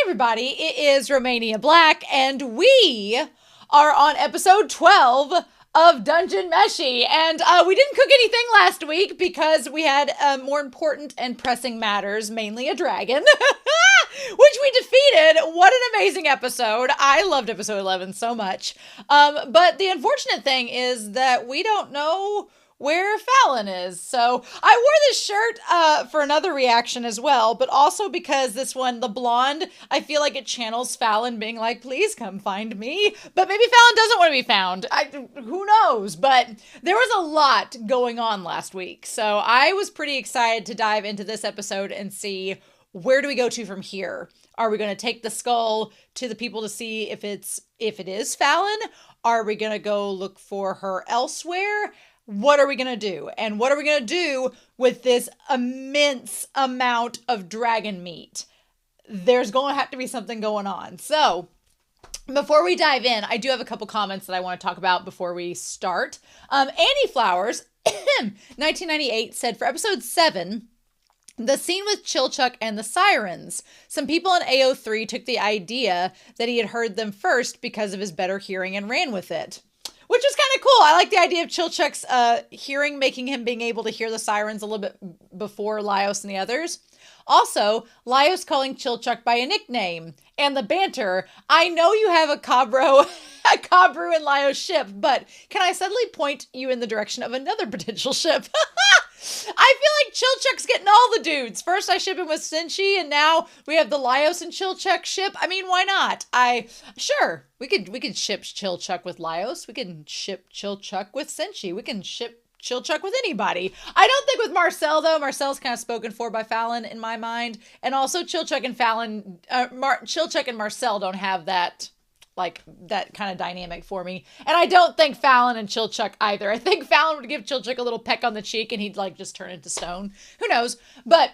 everybody, it is Romania Black, and we are on episode 12 of Dungeon Meshi, and we didn't cook anything last week because we had more important and pressing matters, mainly a dragon, which we defeated. What an amazing episode. I loved episode 11 so much. But the unfortunate thing is that we don't know where Farin is. So I wore this shirt for another reaction as well, but also because this one, the blonde, I feel like it channels Farin being like, please come find me. But maybe Farin doesn't want to be found. Who knows? But there was a lot going on last week. So I was pretty excited to dive into this episode and see, where do we go to from here? Are we going to take the skull to the people to see if it is Farin? Are we going to go look for her elsewhere? What are we going to do? And what are we going to do with this immense amount of dragon meat? There's going to have to be something going on. So before we dive in, I do have a couple comments that I want to talk about before we start. Annie Flowers, 1998, said for episode 7, the scene with Chilchuck and the sirens. Some people in AO3 took the idea that he had heard them first because of his better hearing and ran with it. Which is kind of cool. I like the idea of Chilchuck's hearing, making him being able to hear the sirens a little bit before Laios and the others. Also, Laios calling Chilchuck by a nickname. And the banter. I know you have a Cabro and Laios ship, but can I suddenly point you in the direction of another potential ship? I feel like Chilchuck's getting all the dudes. First I ship him with Senshi, and now we have the Laios and Chilchuck ship. I mean, why not? Sure, we could ship Chilchuck with Laios. We can ship Chilchuck with Senshi. We can ship Chilchuck with anybody. I don't think with Marcille, though. Marcelle's kind of spoken for by Farin in my mind. And also Chilchuck and Chilchuck and Marcille don't have that kind of dynamic for me. And I don't think Farin and Chilchuck either. I think Farin would give Chilchuck a little peck on the cheek and he'd just turn into stone. Who knows? But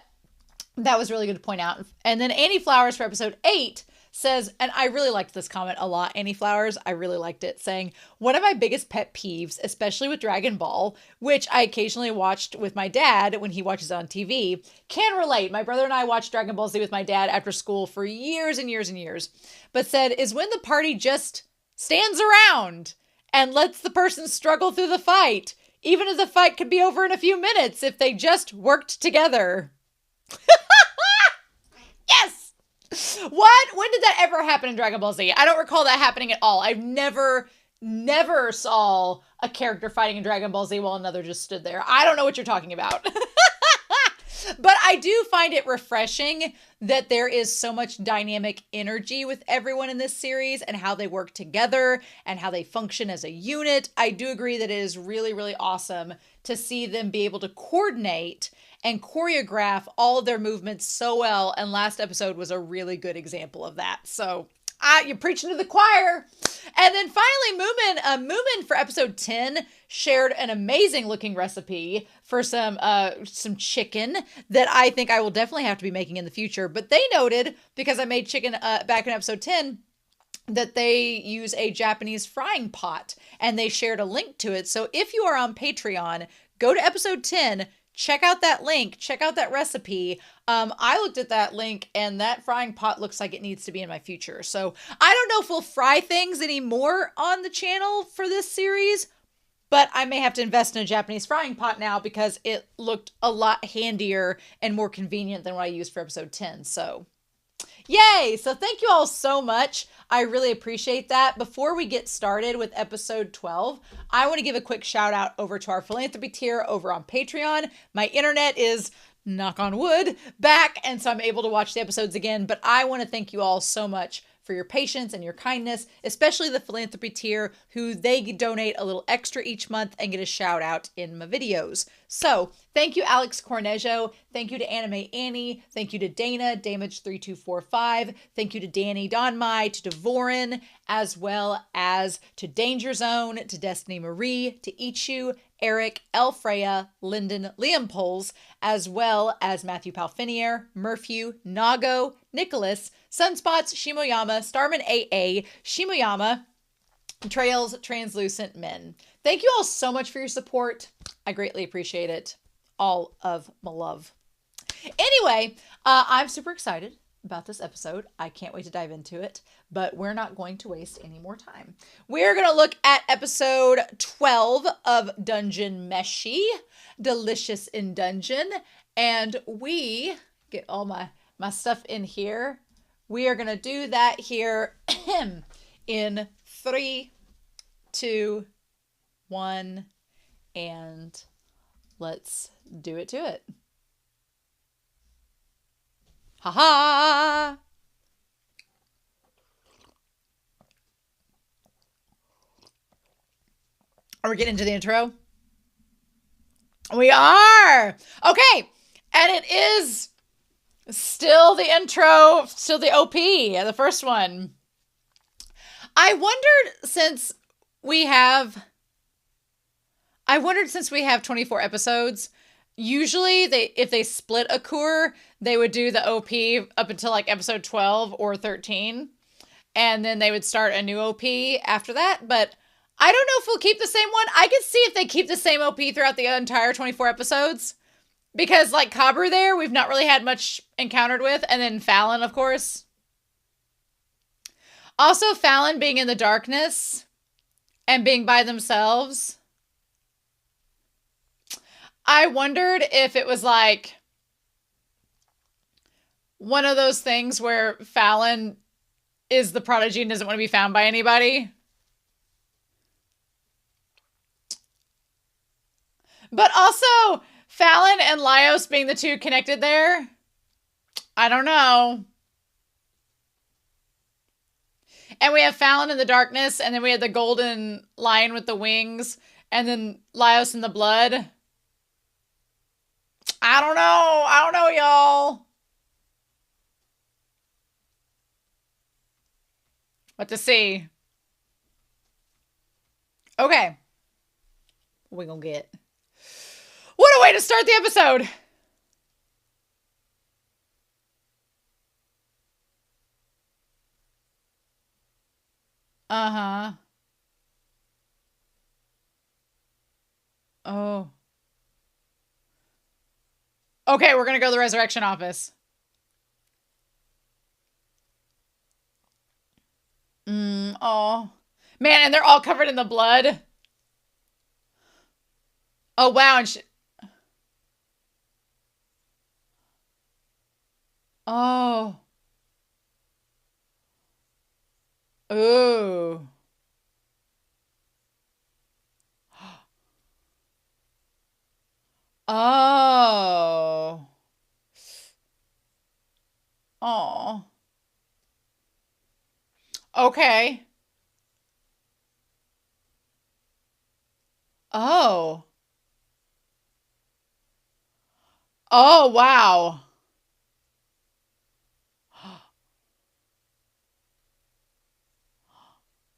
that was really good to point out. And then Annie Flowers for episode 8 says, and I really liked this comment a lot, Annie Flowers, I really liked it, saying, one of my biggest pet peeves, especially with Dragon Ball, which I occasionally watched with my dad when he watches it on TV, can relate. My brother and I watched Dragon Ball Z with my dad after school for years and years and years, but said, is when the party just stands around and lets the person struggle through the fight, even if the fight could be over in a few minutes if they just worked together. Yes! What? When did that ever happen in Dragon Ball Z? I don't recall that happening at all. I've never saw a character fighting in Dragon Ball Z while another just stood there. I don't know what you're talking about. But I do find it refreshing that there is so much dynamic energy with everyone in this series and how they work together and how they function as a unit. I do agree that it is really, really awesome to see them be able to coordinate and choreograph all of their movements so well. And last episode was a really good example of that. So you're preaching to the choir. And then finally, Moomin for episode 10 shared an amazing looking recipe for some chicken that I think I will definitely have to be making in the future. But they noted, because I made chicken back in episode 10, that they use a Japanese frying pot, and they shared a link to it. So if you are on Patreon, go to episode 10, check out that link, check out that recipe. I looked at that link and that frying pot looks like it needs to be in my future. So I don't know if we'll fry things anymore on the channel for this series, but I may have to invest in a Japanese frying pot now because it looked a lot handier and more convenient than what I used for episode 10. So yay! So thank you all so much. I really appreciate that. Before we get started with episode 12, I want to give a quick shout out over to our philanthropy tier over on Patreon. My internet is, knock on wood, back, and so I'm able to watch the episodes again. But I want to thank you all so much for your patience and your kindness, especially the philanthropy tier, who they donate a little extra each month and get a shout out in my videos. So thank you, Alex Cornejo. Thank you to Anime Annie. Thank you to Dana, Damage3245. Thank you to Danny Donmai, to Devorin, as well as to Danger Zone, to Destiny Marie, to Ichu, Eric, Elfreya, Lyndon, Liam Poles, as well as Matthew Palfinier, Murphew, Nago, Nicholas, Sunspots, Shimoyama, Starman AA, Shimoyama, Trails, Translucent Men. Thank you all so much for your support. I greatly appreciate it. All of my love. Anyway, I'm super excited about this episode. I can't wait to dive into it, but we're not going to waste any more time. We're going to look at episode 12 of Dungeon Meshi, Delicious in Dungeon, and we get all my stuff in here. We are going to do that here in 3, 2, 1, and let's do it to it. Ha-ha! Are we getting into the intro? We are! Okay, and it is still the intro, still the OP, the first one. I wondered since we have 24 episodes, usually if they split a cour, they would do the OP up until like episode 12 or 13, and then they would start a new OP after that. But I don't know if we'll keep the same one. I could see if they keep the same OP throughout the entire 24 episodes, because like Kabru there, we've not really had much encountered with, and then Fallon, of course. Also, Fallon being in the darkness and being by themselves. I wondered if it was like one of those things where Fallon is the prodigy and doesn't want to be found by anybody. But also, Fallon and Laios being the two connected there. I don't know. And we have Fallon in the darkness, and then we had the golden lion with the wings, and then Laios in the blood. I don't know, y'all. What to see? Okay. What we gonna get? What a way to start the episode! Uh-huh. Oh. Okay, we're gonna go to the resurrection office. Oh. Man, and they're all covered in the blood. Oh, wow. And oh. Ooh. Oh. Oh. Okay. Oh. Oh, wow.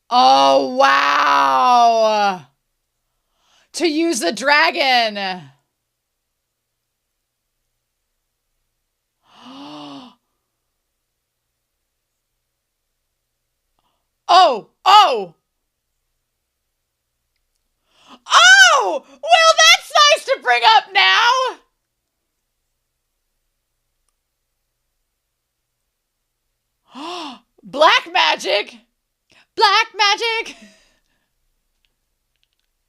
Oh, wow. To use the dragon. Oh, oh. Oh, well, that's nice to bring up now. Black magic. Black magic.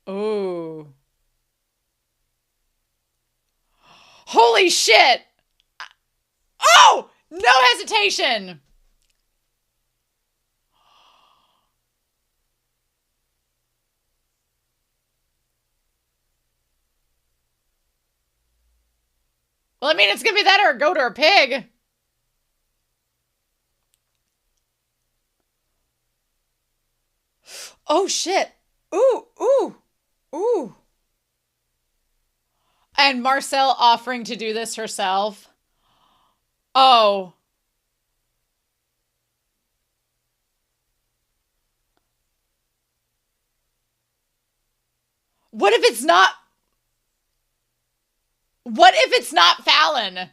Oh. Holy shit. Oh, no hesitation. Well, I mean, it's going to be that or a goat or a pig. Oh, shit. Ooh, ooh, ooh. And Marcille offering to do this herself. Oh. What if it's not... What if it's not Fallon?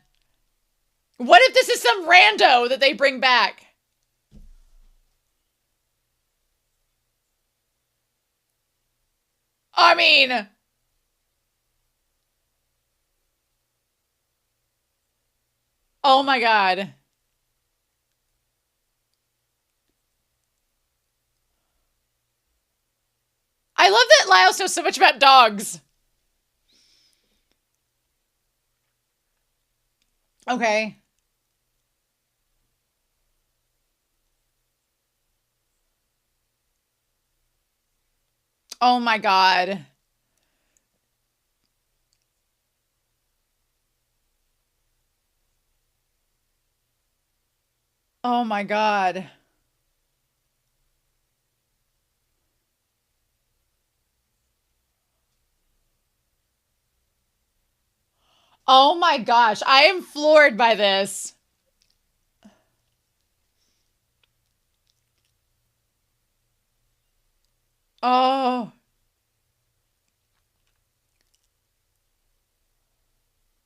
What if this is some rando that they bring back? I mean... Oh my god. I love that Laios knows so much about dogs. Okay. Oh my God. Oh my God. Oh my gosh. I am floored by this. Oh.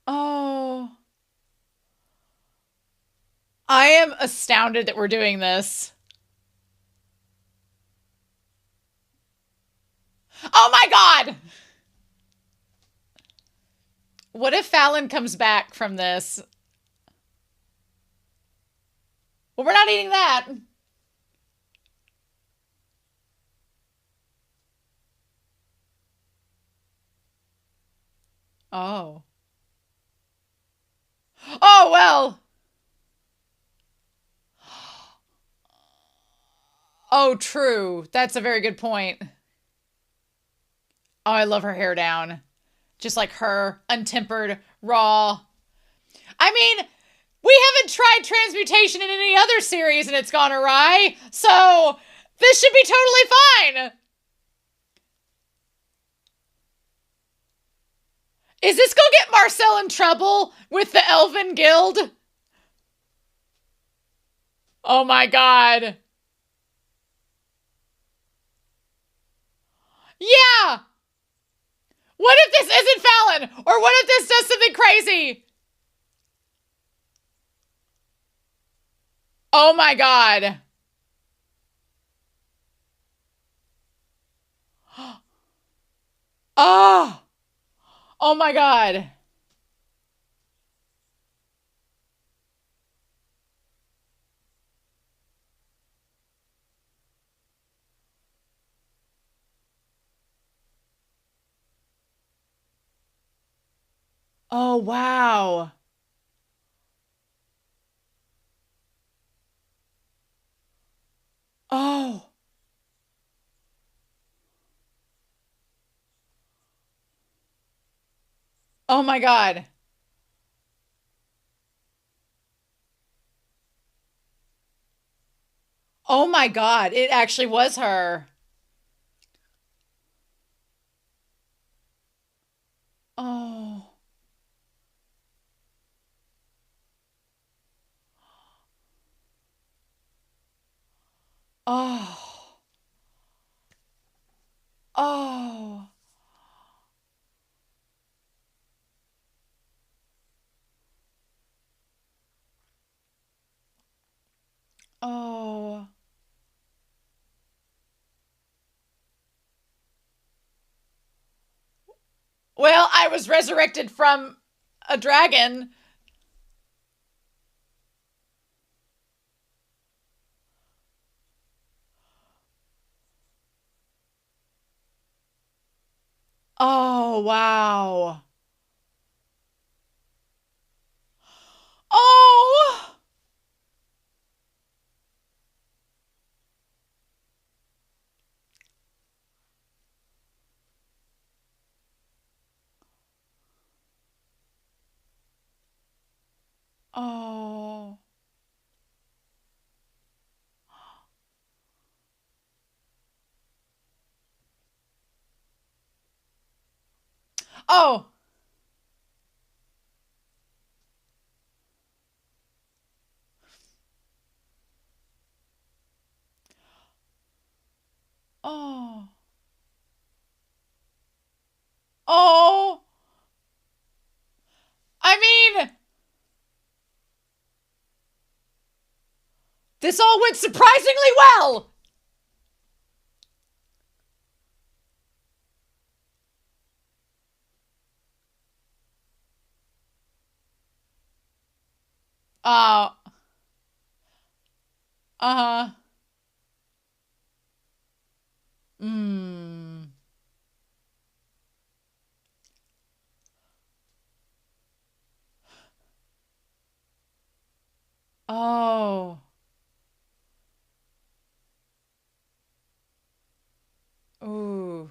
Oh. I am astounded that we're doing this. Oh my God. What if Fallon comes back from this? Well, we're not eating that. Oh. Oh, well. Oh, true. That's a very good point. Oh, I love her hair down. Just like her, untempered, raw. I mean, we haven't tried transmutation in any other series and it's gone awry, so this should be totally fine. Is this gonna get Marcille in trouble with the Elven Guild? Oh my God. Yeah! What if this isn't Fallon? Or what if this does something crazy? Oh my God. Oh. Oh my God. Oh wow. Oh. Oh my God. Oh my God. It actually was her. Oh. Oh. Oh. Oh. Well, I was resurrected from a dragon. Oh, wow. Oh. Oh. Oh. Oh. Oh. I mean, this all went surprisingly well. Uh, uh-huh. Hmm. Oh. Ooh.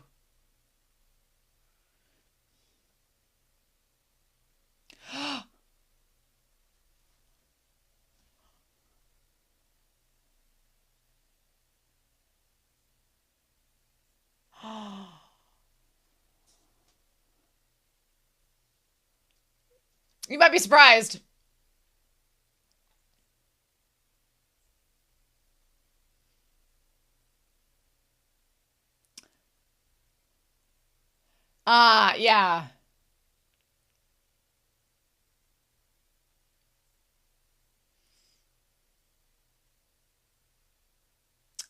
You might be surprised. Ah, yeah.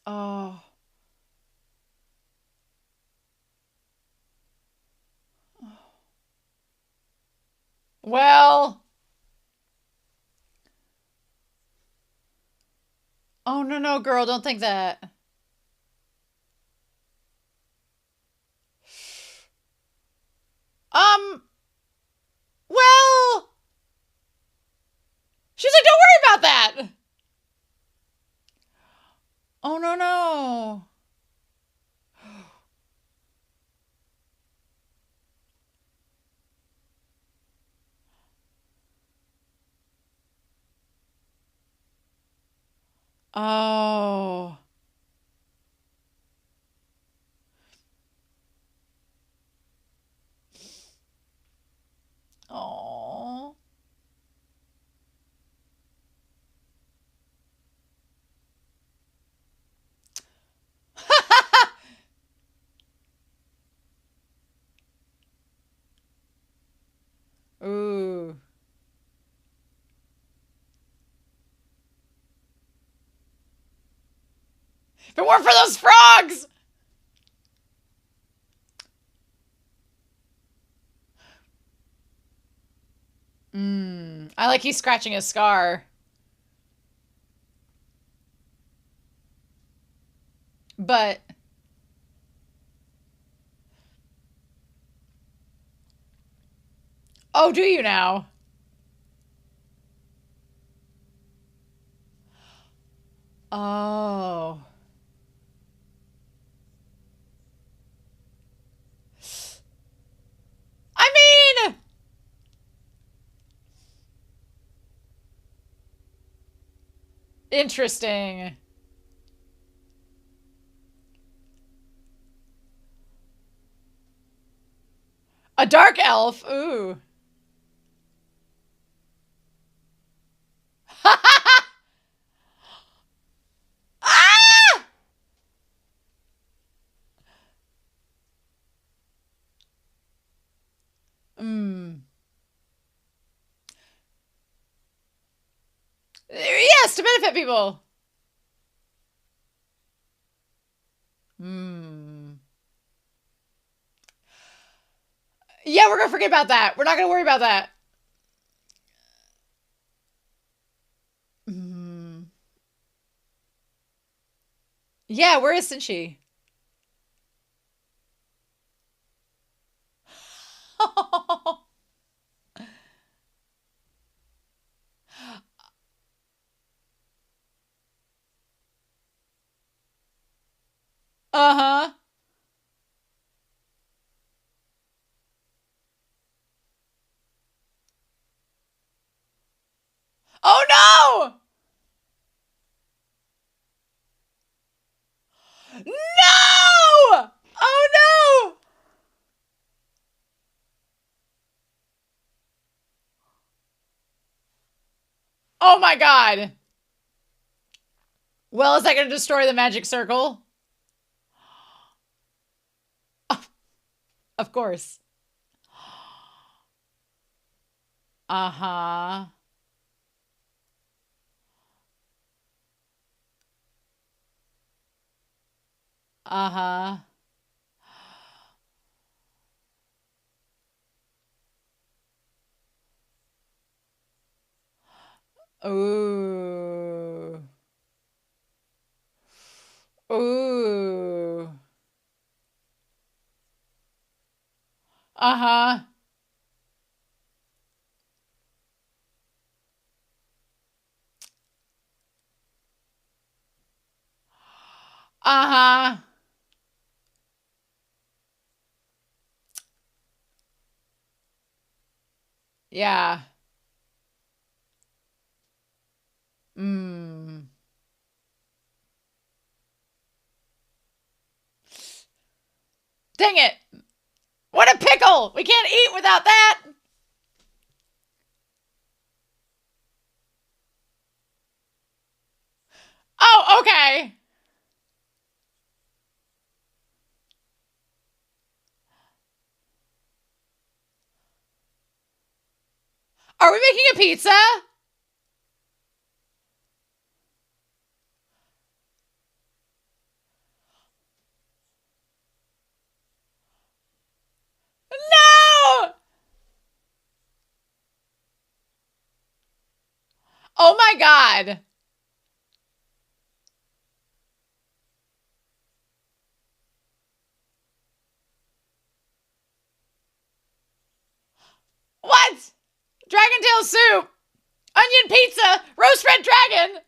Oh. Well. Oh, no, no, girl, don't think that. Um, well, she's like, don't worry about that. Oh, no, no. Oh. Oh. Ooh. If it weren't for those frogs. I like he's scratching his scar. But, oh, do you now? Oh. I mean, interesting. A dark elf. Ooh. Ah! Mm. Yes, to benefit people. Hmm. Yeah, we're gonna forget about that. We're not gonna worry about that. Hmm. Yeah, where isn't she? Uh-huh. Oh no! No! Oh no! Oh my god. Well, is that gonna destroy the magic circle? Of course. Uh-huh. Uh-huh. Ooh. Ooh. Uh-huh. Uh-huh. Yeah. Mm. Dang it. What a pickle. We can't eat without that. Oh, okay. Are we making a pizza? No! Oh my God. What? Dragon tail soup. Onion pizza. Roast red dragon.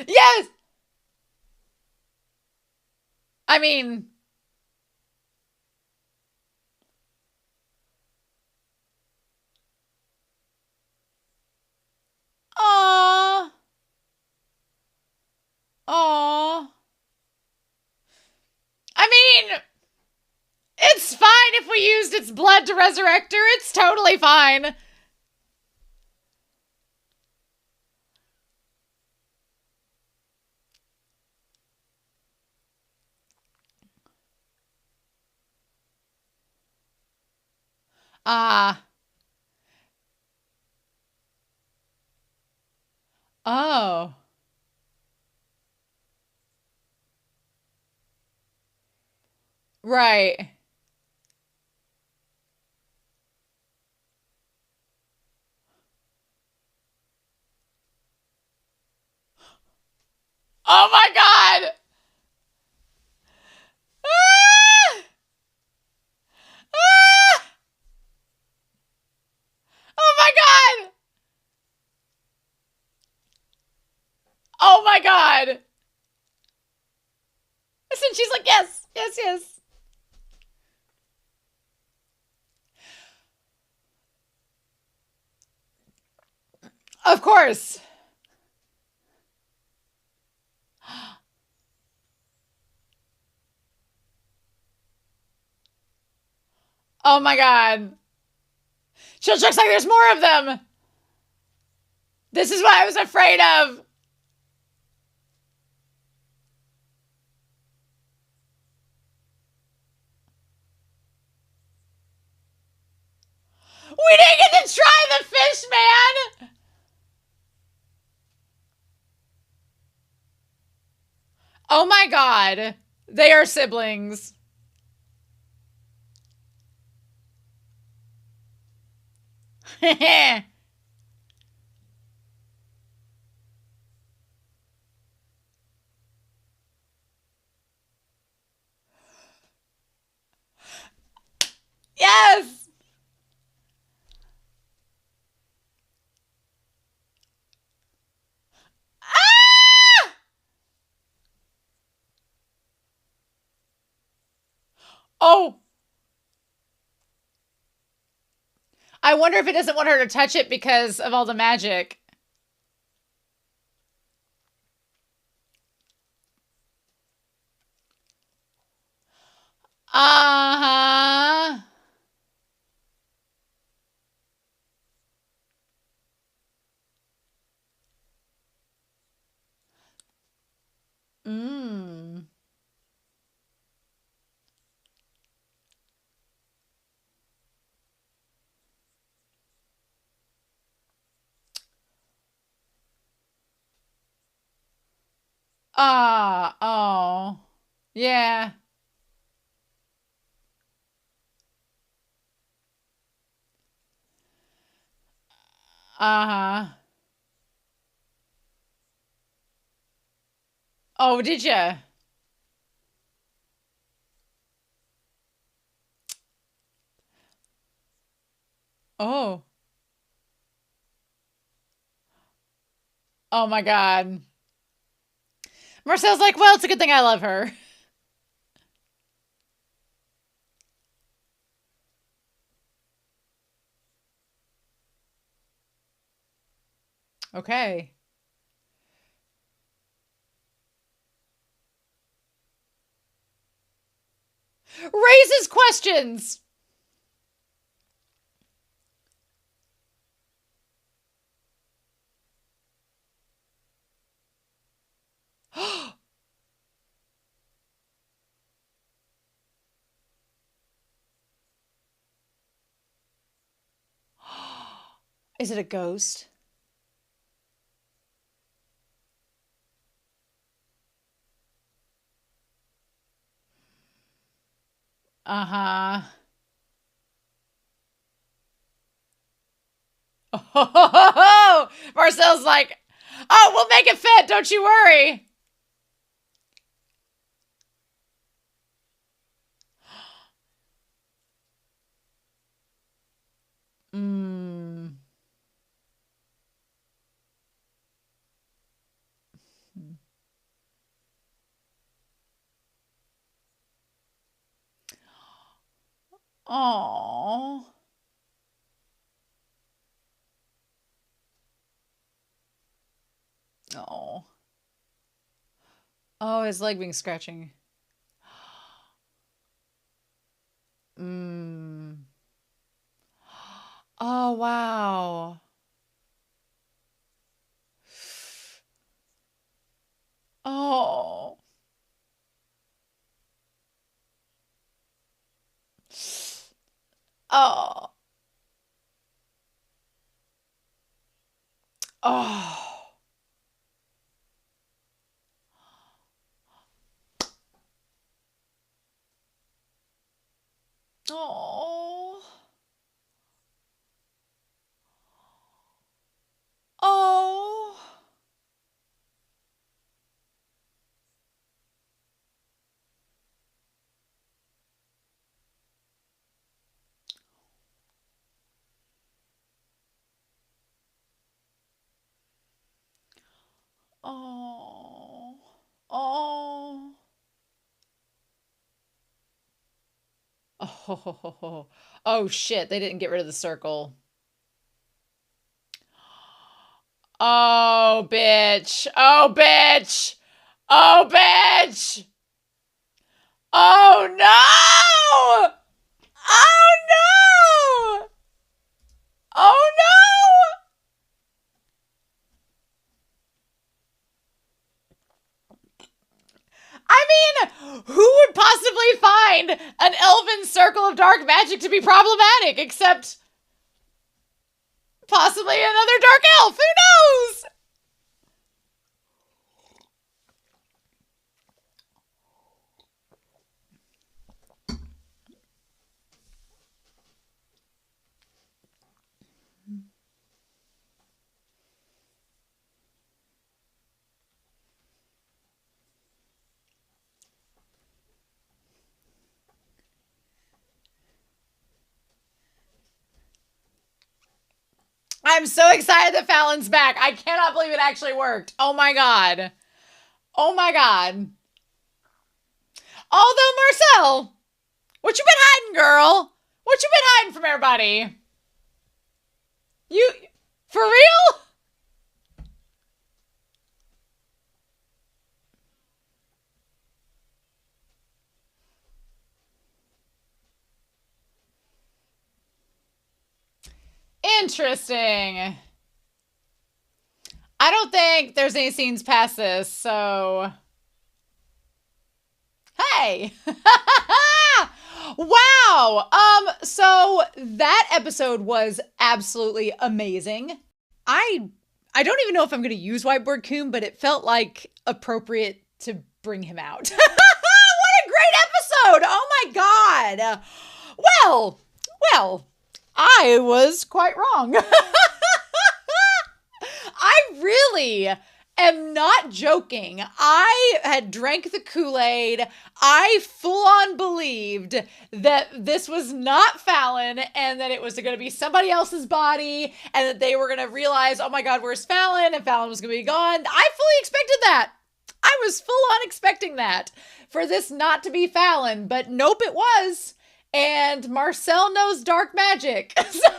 Yes. I mean, aw. Aw. I mean, it's fine if we used its blood to resurrect her. It's totally fine. Ah. Oh. Right. Oh my God. Ah! Ah! Oh my God. Oh my God. And she's like, yes, yes, yes. Of course. Oh my God. She looks like there's more of them. This is what I was afraid of. We didn't get to try the fish, man. Oh my God. They are siblings. Yes. Ah! Oh. I wonder if it doesn't want her to touch it because of all the magic. Uh-huh. Mm. Ah, oh. Yeah. Uh-huh. Oh, did ya? Oh. Oh my God. Marcelle's like, well, it's a good thing I love her. Okay. Raises questions. Is it a ghost? Uh-huh. Oh, Marcel's like, oh, we'll make it fit. Don't you worry. Mm. Oh. Oh. Oh, his leg being scratching. Mm. Oh, wow. Oh. Oh. Oh. Oh. Oh. Oh. Oh. Oh. Oh, shit. They didn't get rid of the circle. Oh, bitch. Oh, bitch. Oh, bitch. Oh, no. Oh, no. Oh, no. I mean, who would possibly find an elven circle of dark magic to be problematic except possibly another dark elf? Who knows? I'm so excited that Fallon's back. I cannot believe it actually worked. Oh my God. Oh my God. Although, Marcelle, what you been hiding, girl? What you been hiding from everybody? You, for real? Interesting. I don't think there's any scenes past this, so... Hey! Wow! So that episode was absolutely amazing. I I don't even know if I'm gonna use Whiteboard Coon, but it felt like appropriate to bring him out. What a great episode! Oh my god! Well, I was quite wrong. I really am not joking. I had drank the Kool-Aid. I full on believed that this was not Fallon and that it was going to be somebody else's body and that they were going to realize, oh my God, where's Fallon? And Fallon was going to be gone. I fully expected that. I was full on expecting that for this not to be Fallon, but nope, it was. And Marcille knows dark magic. So,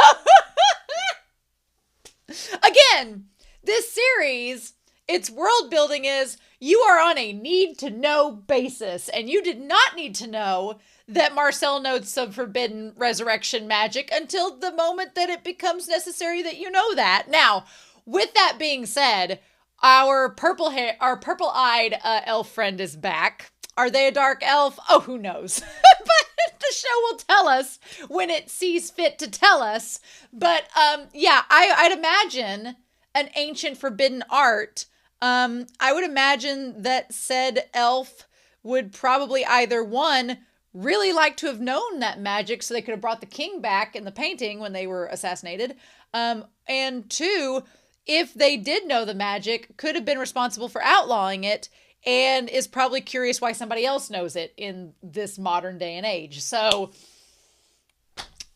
again, this series, its world building is you are on a need to know basis, and you did not need to know that Marcille knows some forbidden resurrection magic until the moment that it becomes necessary that you know that. Now, with that being said, our purple-eyed elf friend is back. Are they a dark elf? Oh, who knows? But the show will tell us when it sees fit to tell us. But yeah, I'd imagine an ancient forbidden art. I would imagine that said elf would probably either, one, really like to have known that magic so they could have brought the king back in the painting when they were assassinated. And two, if they did know the magic, could have been responsible for outlawing it and is probably curious why somebody else knows it in this modern day and age. So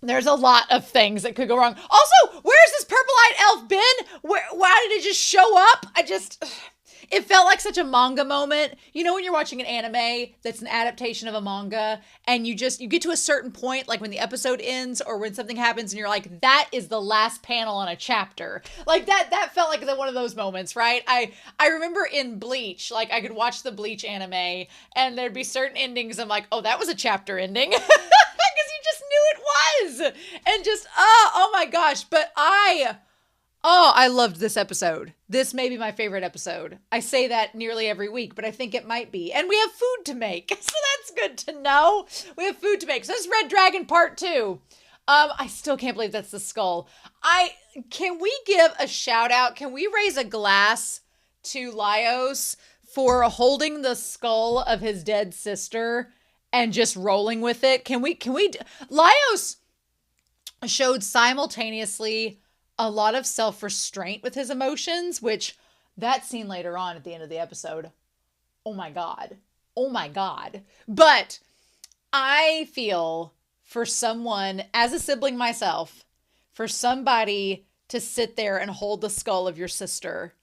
there's a lot of things that could go wrong. Also, where's this purple-eyed elf been? Why did it just show up? It felt like such a manga moment. You know when you're watching an anime that's an adaptation of a manga and you get to a certain point, like when the episode ends or when something happens and you're like, that is the last panel on a chapter. Like that felt like one of those moments, right? I remember in Bleach, like I could watch the Bleach anime and there'd be certain endings. I'm like, oh, that was a chapter ending. Because you just knew it was. And just, oh my gosh. But I loved this episode. This may be my favorite episode. I say that nearly every week, but I think it might be. And we have food to make, so that's good to know. We have food to make. So this is Red Dragon Part 2. I still can't believe that's the skull. Can we give a shout out? Can we raise a glass to Laios for holding the skull of his dead sister and just rolling with it? Laios showed simultaneously a lot of self-restraint with his emotions, which that scene later on at the end of the episode, oh my God. But I feel for someone, as a sibling myself, for somebody to sit there and hold the skull of your sister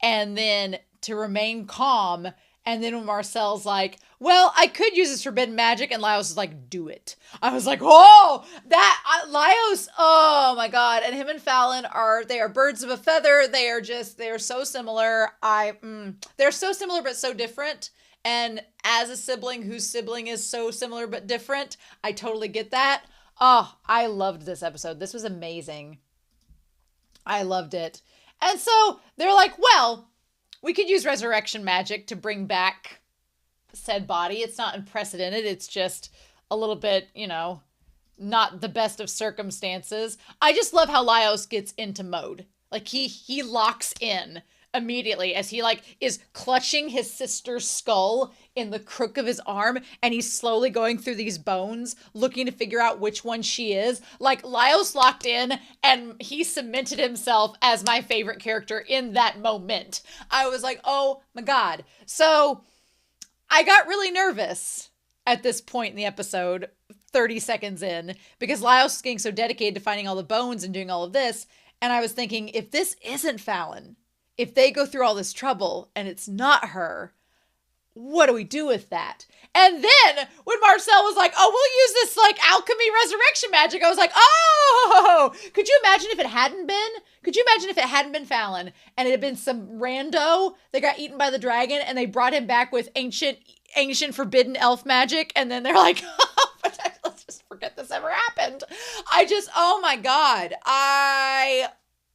and then to remain calm. And then when Marcel's like, well, I could use this forbidden magic. And Laios is like, do it. I was like, whoa, Laios, oh my God. And him and Fallon they are birds of a feather. They are so similar. They're so similar, but so different. And as a sibling whose sibling is so similar, but different, I totally get that. Oh, I loved this episode. This was amazing. I loved it. And so they're like, well, we could use resurrection magic to bring back said body. It's not unprecedented. It's just a little bit, not the best of circumstances. I just love how Laios gets into mode. Like he locks in immediately as he is clutching his sister's skull in the crook of his arm and he's slowly going through these bones looking to figure out which one she is. Like Laios locked in and he cemented himself as my favorite character in that moment. I was like, oh my God. So I got really nervous at this point in the episode, 30 seconds in, because Laios is getting so dedicated to finding all the bones and doing all of this. And I was thinking, if this isn't Fallon, if they go through all this trouble and it's not her, what do we do with that? And then when Marcille was like, oh, we'll use this alchemy resurrection magic, I was like, oh, could you imagine if it hadn't been? Could you imagine if it hadn't been Fallon and it had been some rando that got eaten by the dragon and they brought him back with ancient forbidden elf magic and then they're like, let's just forget this ever happened. Oh my God.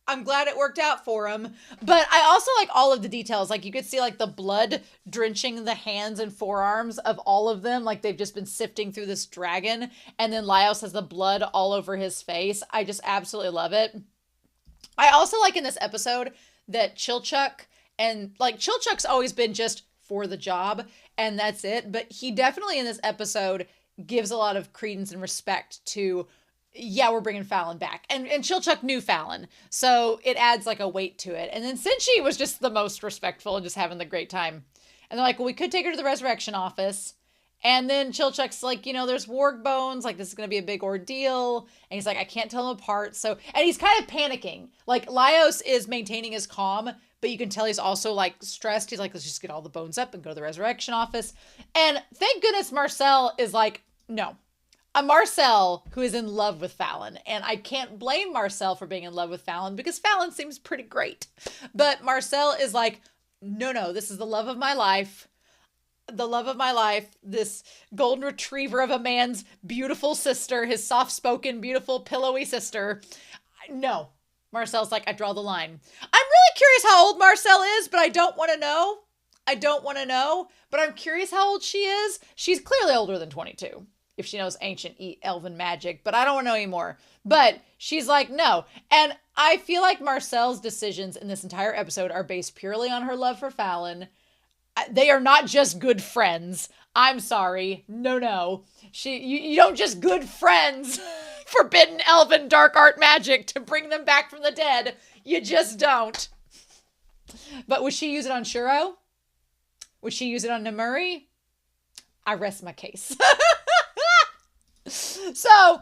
I'm glad it worked out for him. But I also like all of the details. Like you could see the blood drenching the hands and forearms of all of them. Like they've just been sifting through this dragon. And then Laios has the blood all over his face. I just absolutely love it. I also like in this episode that Chilchuck Chilchuck's always been just for the job and that's it. But he definitely in this episode gives a lot of credence and respect to yeah, we're bringing Fallon back. And Chilchuck knew Fallon. So it adds like a weight to it. And then Cinchi was just the most respectful and just having the great time. And they're like, well, we could take her to the resurrection office. And then Chilchuck's like, there's warg bones. Like, this is going to be a big ordeal. And he's like, I can't tell them apart. So, and he's kind of panicking. Like, Laios is maintaining his calm, but you can tell he's also like stressed. He's like, let's just get all the bones up and go to the resurrection office. And thank goodness Marcille is like, no. A Marcille who is in love with Fallon. And I can't blame Marcille for being in love with Fallon because Fallon seems pretty great. But Marcille is like, no, this is the love of my life. The love of my life, this golden retriever of a man's beautiful sister, his soft-spoken, beautiful, pillowy sister. No. Marcel's like, I draw the line. I'm really curious how old Marcille is, but I don't want to know. But I'm curious how old she is. She's clearly older than 22. If she knows ancient elven magic, but I don't want to know anymore. But she's like, no. And I feel like Marcelle's decisions in this entire episode are based purely on her love for Fallon. They are not just good friends. I'm sorry. No. You don't just good friends forbidden elven dark art magic to bring them back from the dead. You just don't. But would she use it on Shuro? Would she use it on Nemuri? I rest my case. So,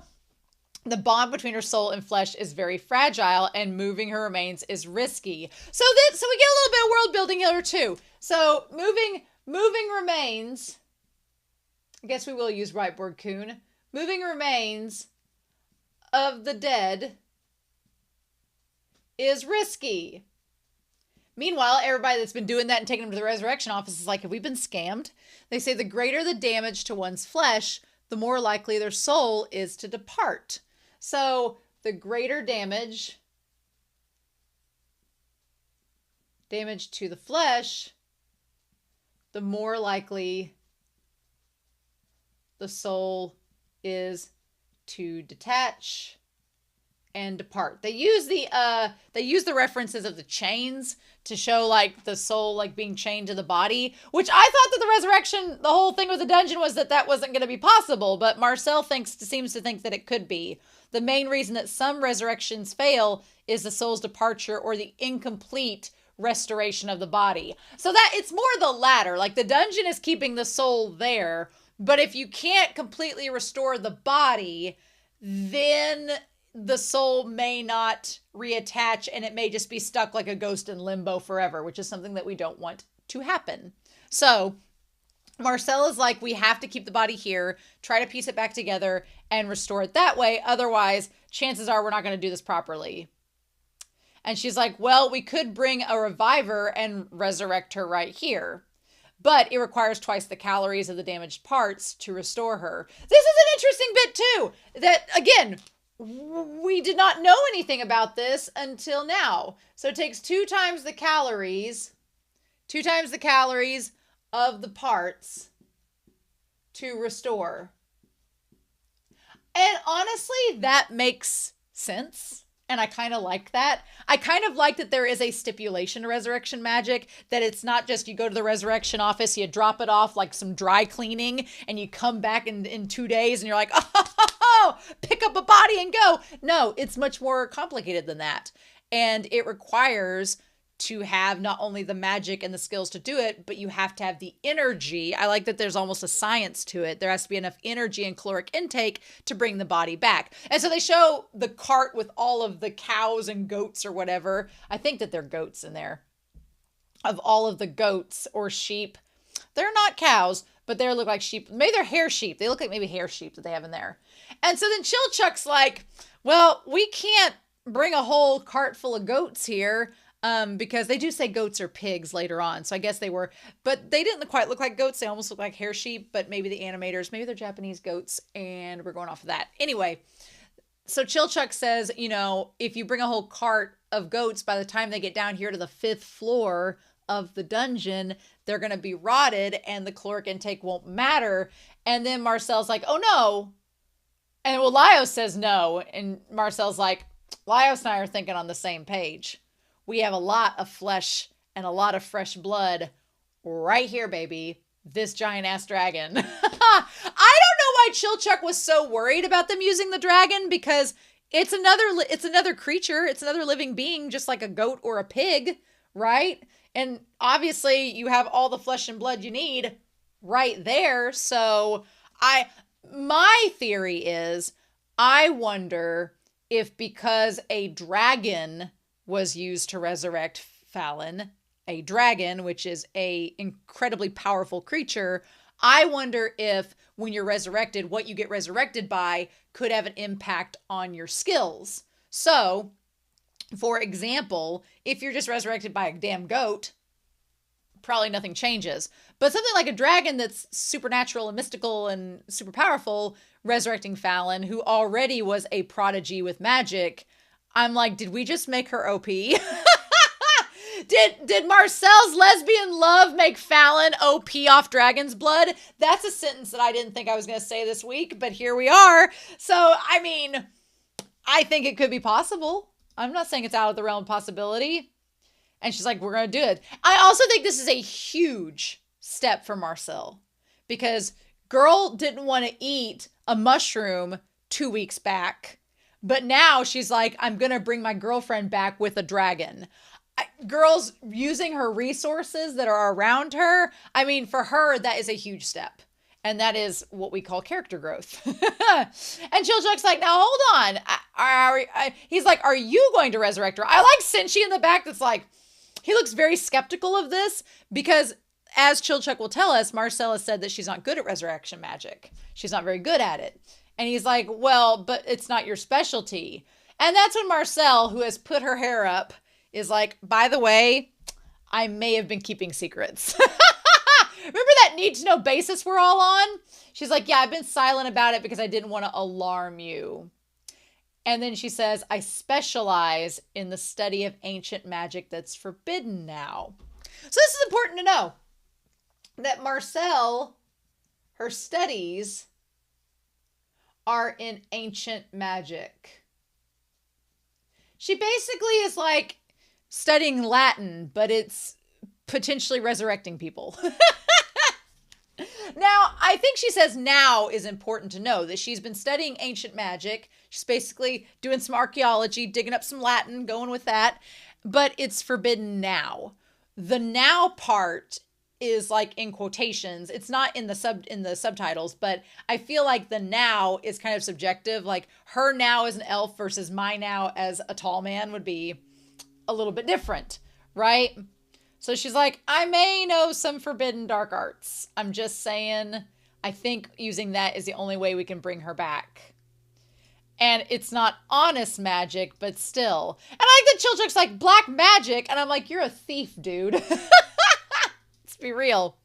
the bond between her soul and flesh is very fragile, and moving her remains is risky. So we get a little bit of world building here too. So moving remains. I guess we will use Rightboard Coon. Moving remains of the dead is risky. Meanwhile, everybody that's been doing that and taking them to the resurrection office is like, have we been scammed? They say the greater the damage to one's flesh, the more likely their soul is to depart. So the greater damage to the flesh, the more likely the soul is to detach and depart. They use the references of the chains to show like the soul like being chained to the body, which I thought that the resurrection, the whole thing with the dungeon was that wasn't going to be possible, but Marcille seems to think that it could be. The main reason that some resurrections fail is the soul's departure or the incomplete restoration of the body. So that it's more the latter, like the dungeon is keeping the soul there, but if you can't completely restore the body, then the soul may not reattach and it may just be stuck like a ghost in limbo forever, which is something that we don't want to happen. So Marcille is like, we have to keep the body here, try to piece it back together and restore it that way. Otherwise, chances are we're not going to do this properly. And she's like, well, we could bring a reviver and resurrect her right here. But it requires twice the calories of the damaged parts to restore her. This is an interesting bit too, that again, we did not know anything about this until now. So it takes two times the calories of the parts to restore. And honestly, that makes sense. And I kind of like that. I kind of like that there is a stipulation to resurrection magic, that it's not just you go to the resurrection office, you drop it off like some dry cleaning, and you come back in 2 days and you're like, oh, pick up a body and go. No, it's much more complicated than that. And it requires to have not only the magic and the skills to do it, but you have to have the energy. I like that there's almost a science to it. There has to be enough energy and caloric intake to bring the body back. And so they show the cart with all of the cows and goats or whatever. I think that they're goats in there. Of all of the goats or sheep. They're not cows, but they look like sheep. Maybe they're hair sheep. They look like maybe hair sheep that they have in there. And so then Chilchuck's like, well, we can't bring a whole cart full of goats here. Because they do say goats or pigs later on. So I guess they were, but they didn't quite look like goats. They almost look like hair sheep, but maybe the animators, maybe they're Japanese goats, and we're going off of that. Anyway, so Chilchuck says, if you bring a whole cart of goats, by the time they get down here to the 5th floor of the dungeon, they're going to be rotted and the caloric intake won't matter. And then Marcel's like, oh no. And well, Laios says no. And Marcel's like, Laios and I are thinking on the same page. We have a lot of flesh and a lot of fresh blood right here, baby. This giant ass dragon. I don't know why why Chilchuck was so worried about them using the dragon, because it's another creature. It's another living being, just like a goat or a pig, right? And obviously you have all the flesh and blood you need right there. So my theory is, I wonder if because a dragon was used to resurrect Farin, a dragon, which is a incredibly powerful creature, I wonder if when you're resurrected, what you get resurrected by could have an impact on your skills. So, for example, if you're just resurrected by a damn goat, probably nothing changes. But something like a dragon that's supernatural and mystical and super powerful, resurrecting Farin, who already was a prodigy with magic, I'm like, did we just make her OP? Did Marcelle's lesbian love make Farin OP off dragon's blood? That's a sentence that I didn't think I was going to say this week, but here we are. So, I mean, I think it could be possible. I'm not saying it's out of the realm of possibility. And she's like, we're going to do it. I also think this is a huge step for Marcille, because girl didn't want to eat a mushroom 2 weeks back, but now she's like, I'm going to bring my girlfriend back with a dragon. Girls using her resources that are around her. I mean, for her, that is a huge step. And that is what we call character growth. And Chilchuck's like, now hold on. He's like, are you going to resurrect her? I like Cinchi in the back that's like, he looks very skeptical of this, because as Chilchuck will tell us, Marcelle has said that she's not good at resurrection magic. She's not very good at it. And he's like, well, but it's not your specialty. And that's when Marcelle, who has put her hair up, is like, by the way, I may have been keeping secrets. Remember that need to know basis we're all on? She's like, yeah, I've been silent about it because I didn't want to alarm you. And then she says, I specialize in the study of ancient magic that's forbidden now. So this is important to know, that Marcelle, her studies are in ancient magic. She basically is like studying Latin, but it's potentially resurrecting people. Now, I think she says now is important to know, that she's been studying ancient magic. She's basically doing some archaeology, digging up some Latin, going with that, but it's forbidden now. The now part is like in quotations. It's not in the subtitles, but I feel like the now is kind of subjective. Like her now as an elf versus my now as a tall man would be a little bit different, right? So she's like, I may know some forbidden dark arts. I'm just saying, I think using that is the only way we can bring her back. And it's not honest magic, but still. And I like that Chilchuck's like, black magic. And I'm like, you're a thief, dude. Let's be real.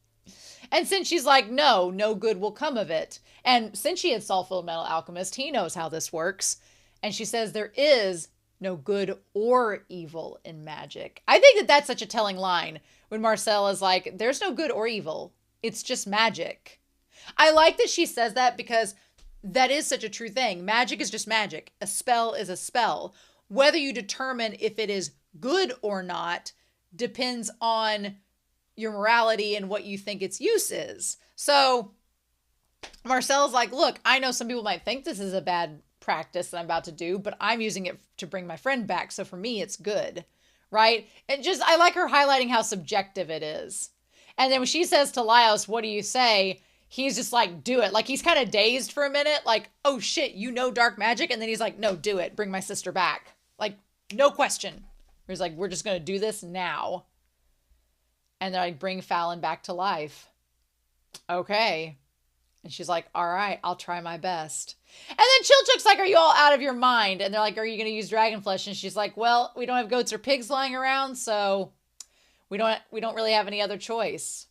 And since she's like, no good will come of it. And since she had Sulfur Metal Alchemist, he knows how this works. And she says there is no good or evil in magic. I think that that's such a telling line when Marcelle is like, there's no good or evil. It's just magic. I like that she says that, because that is such a true thing. Magic is just magic. A spell is a spell. Whether you determine if it is good or not depends on your morality and what you think its use is. So Marcelle's like, look, I know some people might think this is a bad practice that I'm about to do, but I'm using it to bring my friend back. So for me, it's good, right? And just, I like her highlighting how subjective it is. And then when she says to Laios, what do you say? He's just like, do it. Like he's kind of dazed for a minute. Like, oh shit, you know dark magic? And then he's like, no, do it. Bring my sister back. Like, no question. He's like, we're just going to do this now. And they're like, bring Farin back to life. Okay. And she's like, all right, I'll try my best. And then Chilchuck's like, are you all out of your mind? And they're like, are you going to use dragon flesh? And she's like, well, we don't have goats or pigs lying around, so we don't really have any other choice.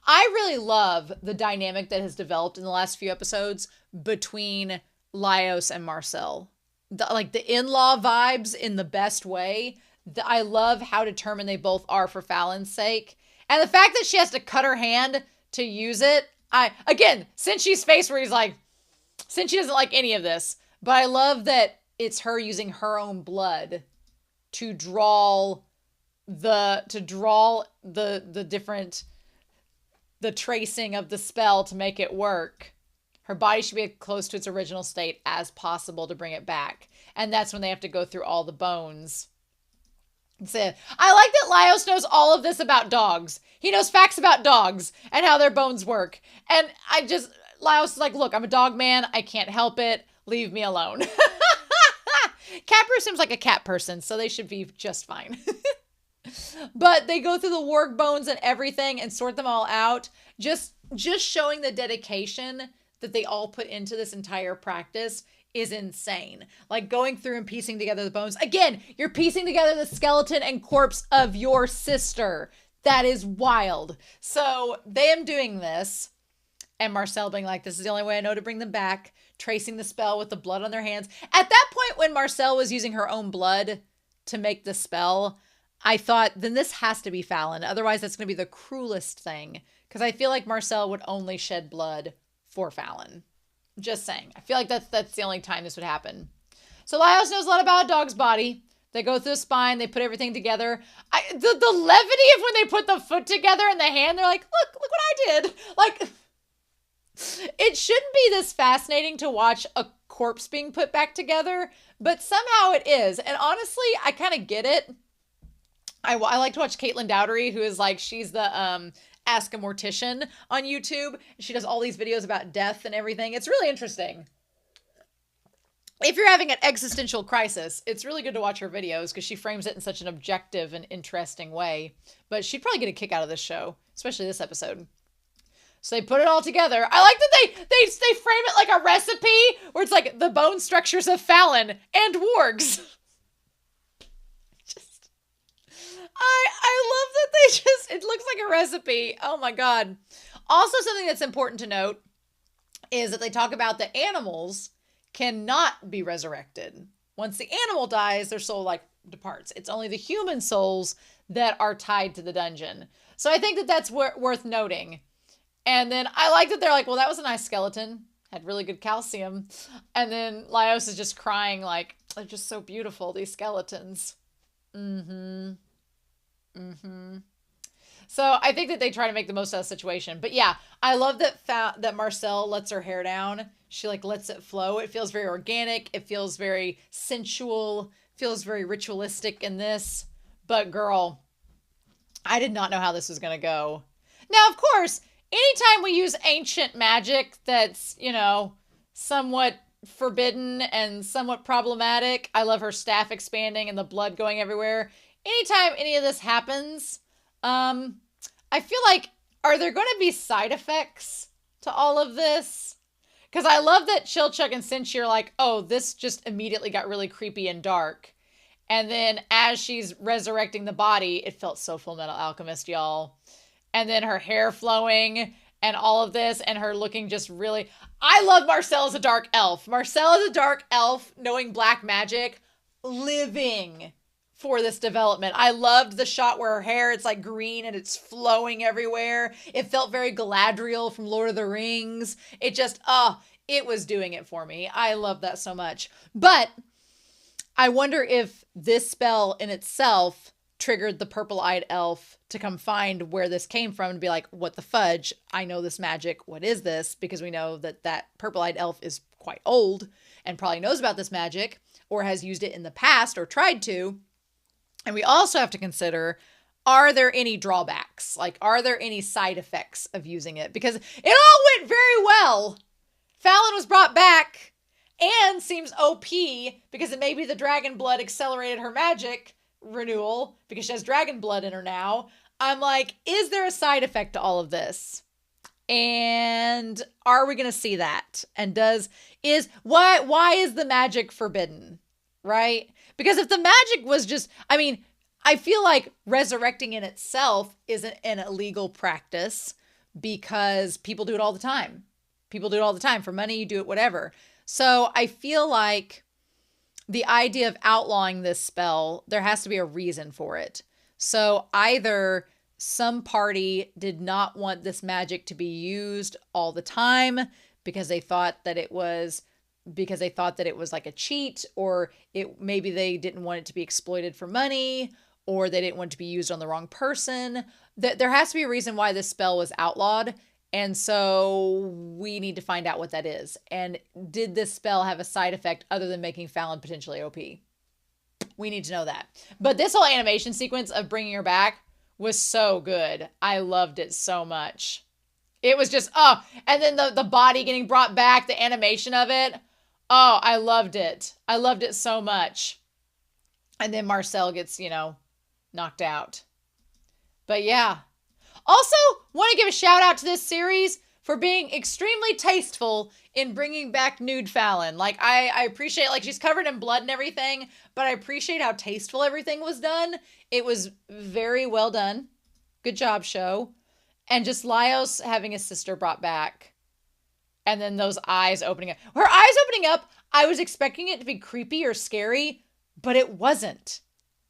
I really love the dynamic that has developed in the last few episodes between Laios and Marcille. The in-law vibes in the best way. I love how determined they both are for Farin's sake. And the fact that she has to cut her hand to use it, again, Cinchi's face where he's like, Cinchi doesn't like any of this, but I love that it's her using her own blood to draw the tracing of the spell to make it work. Her body should be as close to its original state as possible to bring it back. And that's when they have to go through all the bones. So, I like that Laios knows all of this about dogs. He knows facts about dogs and how their bones work. And Laios is like, look, I'm a dog man. I can't help it. Leave me alone. Capper seems like a cat person, so they should be just fine. But they go through the warg bones and everything and sort them all out. Just showing the dedication that they all put into this entire practice is insane. Like going through and piecing together the bones. Again, you're piecing together the skeleton and corpse of your sister. That is wild. So they am doing this. And Marcille being like, this is the only way I know to bring them back. Tracing the spell with the blood on their hands. At that point, when Marcille was using her own blood to make the spell, I thought, then this has to be Farin. Otherwise, that's going to be the cruelest thing. Because I feel like Marcille would only shed blood for Farin. Just saying. I feel like that's the only time this would happen. So Laios knows a lot about a dog's body. They go through the spine. They put everything together. The levity of when they put the foot together and the hand, they're like, look what I did. Like, it shouldn't be this fascinating to watch a corpse being put back together, but somehow it is. And honestly, I kind of get it. I like to watch Caitlin Dowdery, who is like, she's the Ask a Mortician on YouTube. She does all these videos about death and everything. It's really interesting. If you're having an existential crisis, it's really good to watch her videos because she frames it in such an objective and interesting way. But she'd probably get a kick out of this show, especially this episode. So they put it all together. I like that they frame it like a recipe where it's like the bone structures of Farin and wargs. I love that it looks like a recipe. Oh my God. Also, something that's important to note is that they talk about the animals cannot be resurrected. Once the animal dies, their soul departs. It's only the human souls that are tied to the dungeon. So I think that that's worth noting. And then I like that they're like, well, that was a nice skeleton. Had really good calcium. And then Laios is just crying like, they're just so beautiful, these skeletons. So I think that they try to make the most of the situation. But yeah, I love that Marcille lets her hair down. She lets it flow. It feels very organic. It feels very sensual. Feels very ritualistic in this. But girl, I did not know how this was going to go. Now, of course, anytime we use ancient magic that's, somewhat forbidden and somewhat problematic, I love her staff expanding and the blood going everywhere. Anytime any of this happens, I feel like, are there going to be side effects to all of this? Because I love that Chilchuk and Cinchi are like, oh, this just immediately got really creepy and dark. And then as she's resurrecting the body, it felt so Full Metal Alchemist, y'all. And then her hair flowing and all of this and her looking just really... I love Marcille as a dark elf. Marcille as a dark elf, knowing black magic, living for this development. I loved the shot where her hair, it's like green and it's flowing everywhere. It felt very Galadriel from Lord of the Rings. It just, it was doing it for me. I love that so much. But I wonder if this spell in itself triggered the purple-eyed elf to come find where this came from and be like, what the fudge? I know this magic. What is this? Because we know that purple-eyed elf is quite old and probably knows about this magic or has used it in the past or tried to. And we also have to consider, are there any drawbacks? Are there any side effects of using it? Because it all went very well. Farin was brought back and seems OP because maybe the dragon blood accelerated her magic renewal because she has dragon blood in her now. I'm like, is there a side effect to all of this? And are we going to see that? And why is the magic forbidden? Right? Because if the magic was just, I feel like resurrecting in itself isn't an illegal practice because people do it all the time. People do it all the time. For money, you do it, whatever. So I feel like the idea of outlawing this spell, there has to be a reason for it. So either some party did not want this magic to be used all the time because they thought that it was like a cheat, or maybe they didn't want it to be exploited for money, or they didn't want it to be used on the wrong person. There has to be a reason why this spell was outlawed. And so we need to find out what that is. And did this spell have a side effect other than making Fallon potentially OP? We need to know that. But this whole animation sequence of bringing her back was so good. I loved it so much. It was just, and then the body getting brought back, the animation of it. Oh, I loved it. I loved it so much. And then Marcille gets, knocked out. But yeah. Also, want to give a shout out to this series for being extremely tasteful in bringing back nude Fallon. Like, I appreciate, like, she's covered in blood and everything, but I appreciate how tasteful everything was done. It was very well done. Good job, show. And just Laios having his sister brought back. And then those eyes opening up. Her eyes opening up, I was expecting it to be creepy or scary, but it wasn't.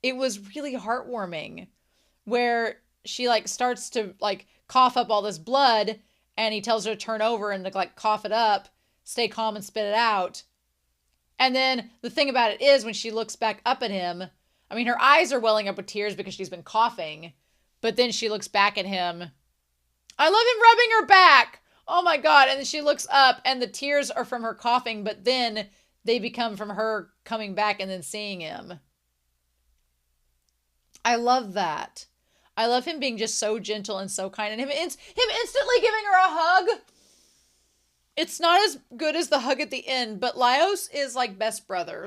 It was really heartwarming. Where she, like, starts to, like, cough up all this blood, and he tells her to turn over and, like, cough it up, stay calm and spit it out. And then the thing about it is, when she looks back up at him, I mean, her eyes are welling up with tears because she's been coughing, but then she looks back at him. I love him rubbing her back. Oh my God. And then she looks up and the tears are from her coughing, but then they become from her coming back and then seeing him. I love that. I love him being just so gentle and so kind, and him instantly giving her a hug. It's not as good as the hug at the end, but Laios is like best brother.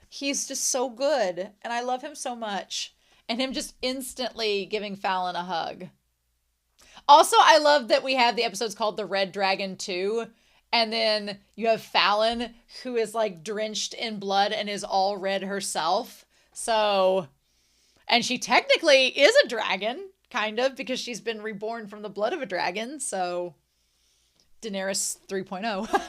He's just so good, and I love him so much. And him just instantly giving Fallon a hug. Also, I love that we have the episodes called The Red Dragon 2, and then you have Fallon, who is like drenched in blood and is all red herself. So... And she technically is a dragon, kind of, because she's been reborn from the blood of a dragon. So, Daenerys 3.0. But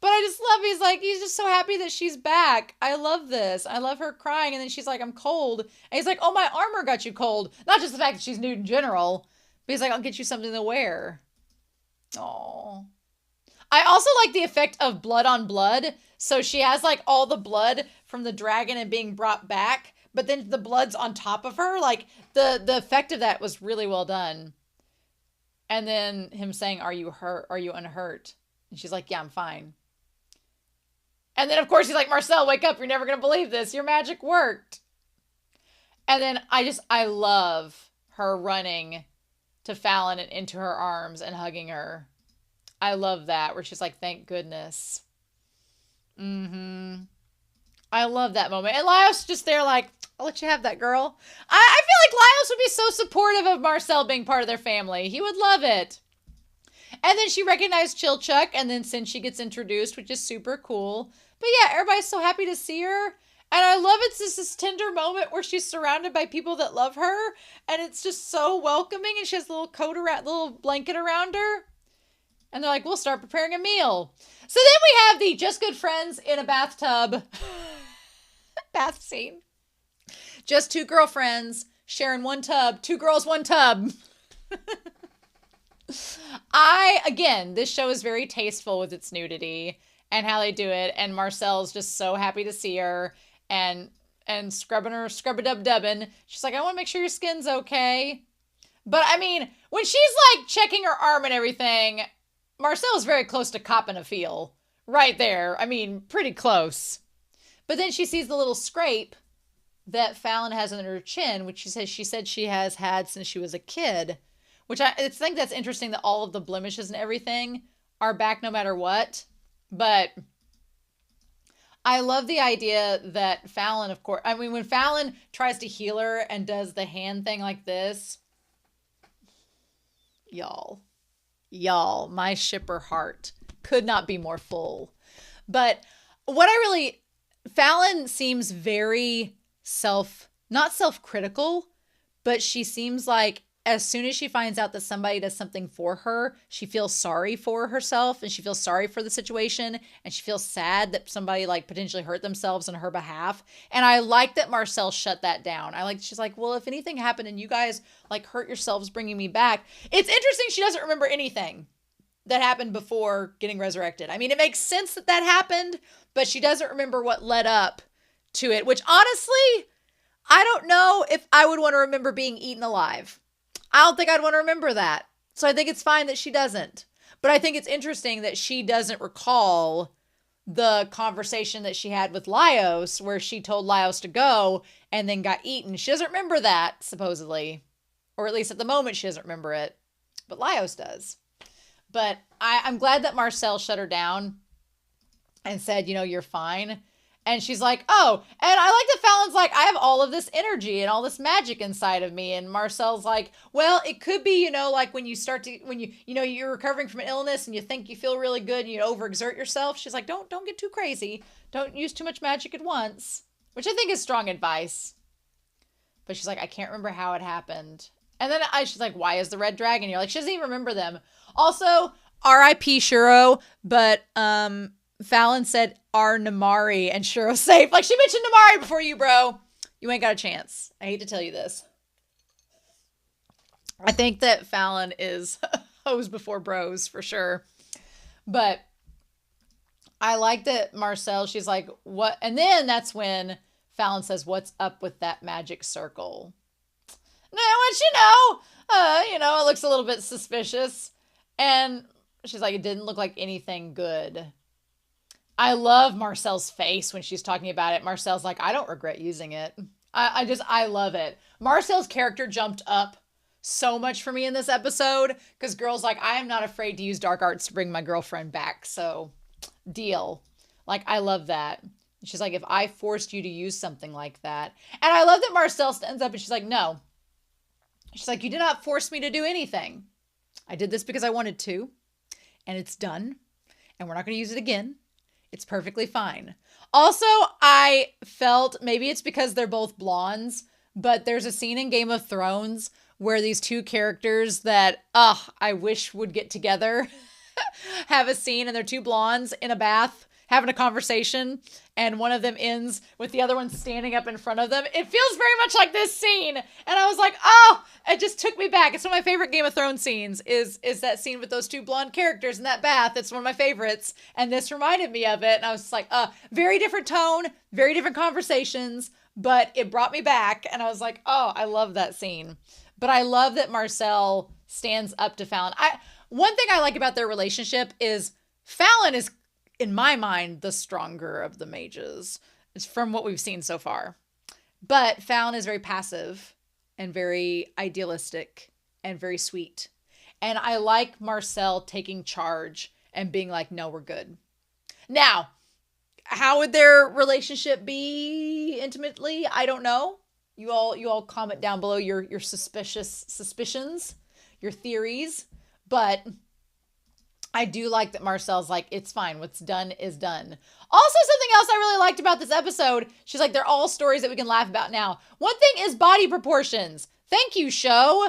I just love, he's just so happy that she's back. I love this. I love her crying. And then she's like, I'm cold. And he's like, oh, my armor got you cold. Not just the fact that she's nude in general, but he's like, I'll get you something to wear. Aww. I also like the effect of blood on blood. So she has like all the blood from the dragon and being brought back. But then the blood's on top of her. Like, the effect of that was really well done. And then him saying, are you hurt? Are you unhurt? And she's like, yeah, I'm fine. And then, of course, he's like, Marcille, wake up. You're never going to believe this. Your magic worked. And then I love her running to Fallon and into her arms and hugging her. I love that, where she's like, thank goodness. I love that moment. And Laios just there like, I'll let you have that, girl. I feel like Laios would be so supportive of Marcille being part of their family. He would love it. And then she recognized Chilchuck, and then since she gets introduced, which is super cool. But yeah, everybody's so happy to see her. And I love it's just this tender moment where she's surrounded by people that love her. And it's just so welcoming. And she has a little little blanket around her. And they're like, we'll start preparing a meal. So then we have the Just Good Friends in a bathtub bath scene. Just two girlfriends sharing one tub. Two girls, one tub. Again, this show is very tasteful with its nudity and how they do it. And Marcelle's just so happy to see her and scrub-a-dub-dubbing. She's like, I want to make sure your skin's okay. But I mean, when she's like checking her arm and everything, Marcelle's very close to copping a feel. Right there. I mean, pretty close. But then she sees the little scrape that Fallon has under her chin, which she said she has had since she was a kid. Which I think that's interesting that all of the blemishes and everything are back no matter what. But I love the idea that Fallon, of course, I mean, when Fallon tries to heal her and does the hand thing like this, y'all, my shipper heart could not be more full. But Fallon seems very not self-critical, but she seems like as soon as she finds out that somebody does something for her, she feels sorry for herself and she feels sorry for the situation and she feels sad that somebody like potentially hurt themselves on her behalf. And I like that Marcille shut that down. She's like, well, if anything happened and you guys like hurt yourselves bringing me back, it's interesting she doesn't remember anything that happened before getting resurrected. I mean, it makes sense that happened, but she doesn't remember what led up to it, which honestly, I don't know if I would want to remember being eaten alive. I don't think I'd want to remember that. So I think it's fine that she doesn't. But I think it's interesting that she doesn't recall the conversation that she had with Laios, where she told Laios to go and then got eaten. She doesn't remember that, supposedly. Or at least at the moment, she doesn't remember it. But Laios does. But I'm glad that Marcille shut her down and said, you're fine. And she's like, oh, and I like that Fallon's like, I have all of this energy and all this magic inside of me. And Marcel's like, well, it could be, like when you start to, when you're recovering from an illness and you think you feel really good and you overexert yourself. She's like, don't get too crazy. Don't use too much magic at once, which I think is strong advice. But she's like, I can't remember how it happened. And then she's like, why is the red dragon? You're like, she doesn't even remember them. Also, R.I.P. Shuro, but, Fallon said our Namari and Shuro's safe. Like, she mentioned Namari before you, bro. You ain't got a chance. I hate to tell you this. I think that Fallon is hoes before bros for sure. But I like that Marcille, she's like, what? And then that's when Fallon says, what's up with that magic circle? Now, it looks a little bit suspicious. And she's like, it didn't look like anything good. I love Marcelle's face when she's talking about it. Marcelle's like, I don't regret using it. I love it. Marcelle's character jumped up so much for me in this episode because girl's like, I am not afraid to use dark arts to bring my girlfriend back. So deal. Like, I love that. She's like, if I forced you to use something like that. And I love that Marcille stands up and she's like, no. She's like, you did not force me to do anything. I did this because I wanted to. And it's done. And we're not going to use it again. It's perfectly fine. Also, I felt, maybe it's because they're both blondes, but there's a scene in Game of Thrones where these two characters that, I wish would get together have a scene and they're two blondes in a bath having a conversation and one of them ends with the other one standing up in front of them. It feels very much like this scene. And I was like, it just took me back. It's one of my favorite Game of Thrones scenes is that scene with those two blonde characters in that bath. It's one of my favorites. And this reminded me of it. And I was just like, very different tone, very different conversations, but it brought me back. And I was like, I love that scene. But I love that Marcille stands up to Fallon. One thing I like about their relationship is Fallon is, in my mind, the stronger of the mages. It's from what we've seen so far. But Fallon is very passive and very idealistic and very sweet. And I like Marcille taking charge and being like, no, we're good. Now, how would their relationship be intimately? I don't know. You all comment down below your suspicions, your theories. But I do like that Marcelle's like, it's fine. What's done is done. Also, something else I really liked about this episode, she's like, they're all stories that we can laugh about now. One thing is body proportions. Thank you, show.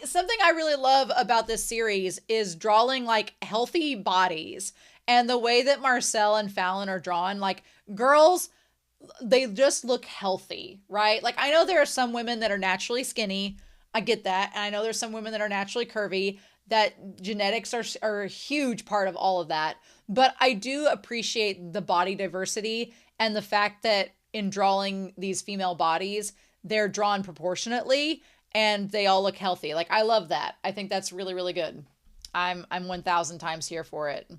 Something I really love about this series is drawing like healthy bodies. And the way that Marcille and Fallon are drawn, like girls, they just look healthy, right? Like I know there are some women that are naturally skinny. I get that. And I know there's some women that are naturally curvy. That genetics are a huge part of all of that. But I do appreciate the body diversity and the fact that in drawing these female bodies, they're drawn proportionately and they all look healthy. Like, I love that. I think that's really, really good. I'm 1,000 times here for it.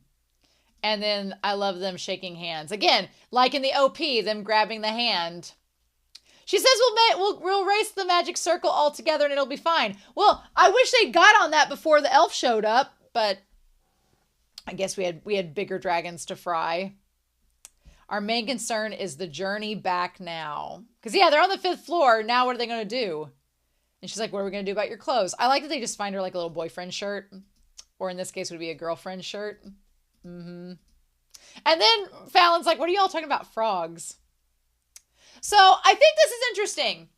And then I love them shaking hands. Again, like in the OP, them grabbing the hand. She says we'll erase the magic circle altogether and it'll be fine. Well, I wish they got on that before the elf showed up, but I guess we had bigger dragons to fry. Our main concern is the journey back now. Because, yeah, they're on the 5th floor. Now what are they going to do? And she's like, what are we going to do about your clothes? I like that they just find her like a little boyfriend shirt. Or in this case, would be a girlfriend shirt. Mm-hmm. And then Fallon's like, what are you all talking about? Frogs. So I think this is interesting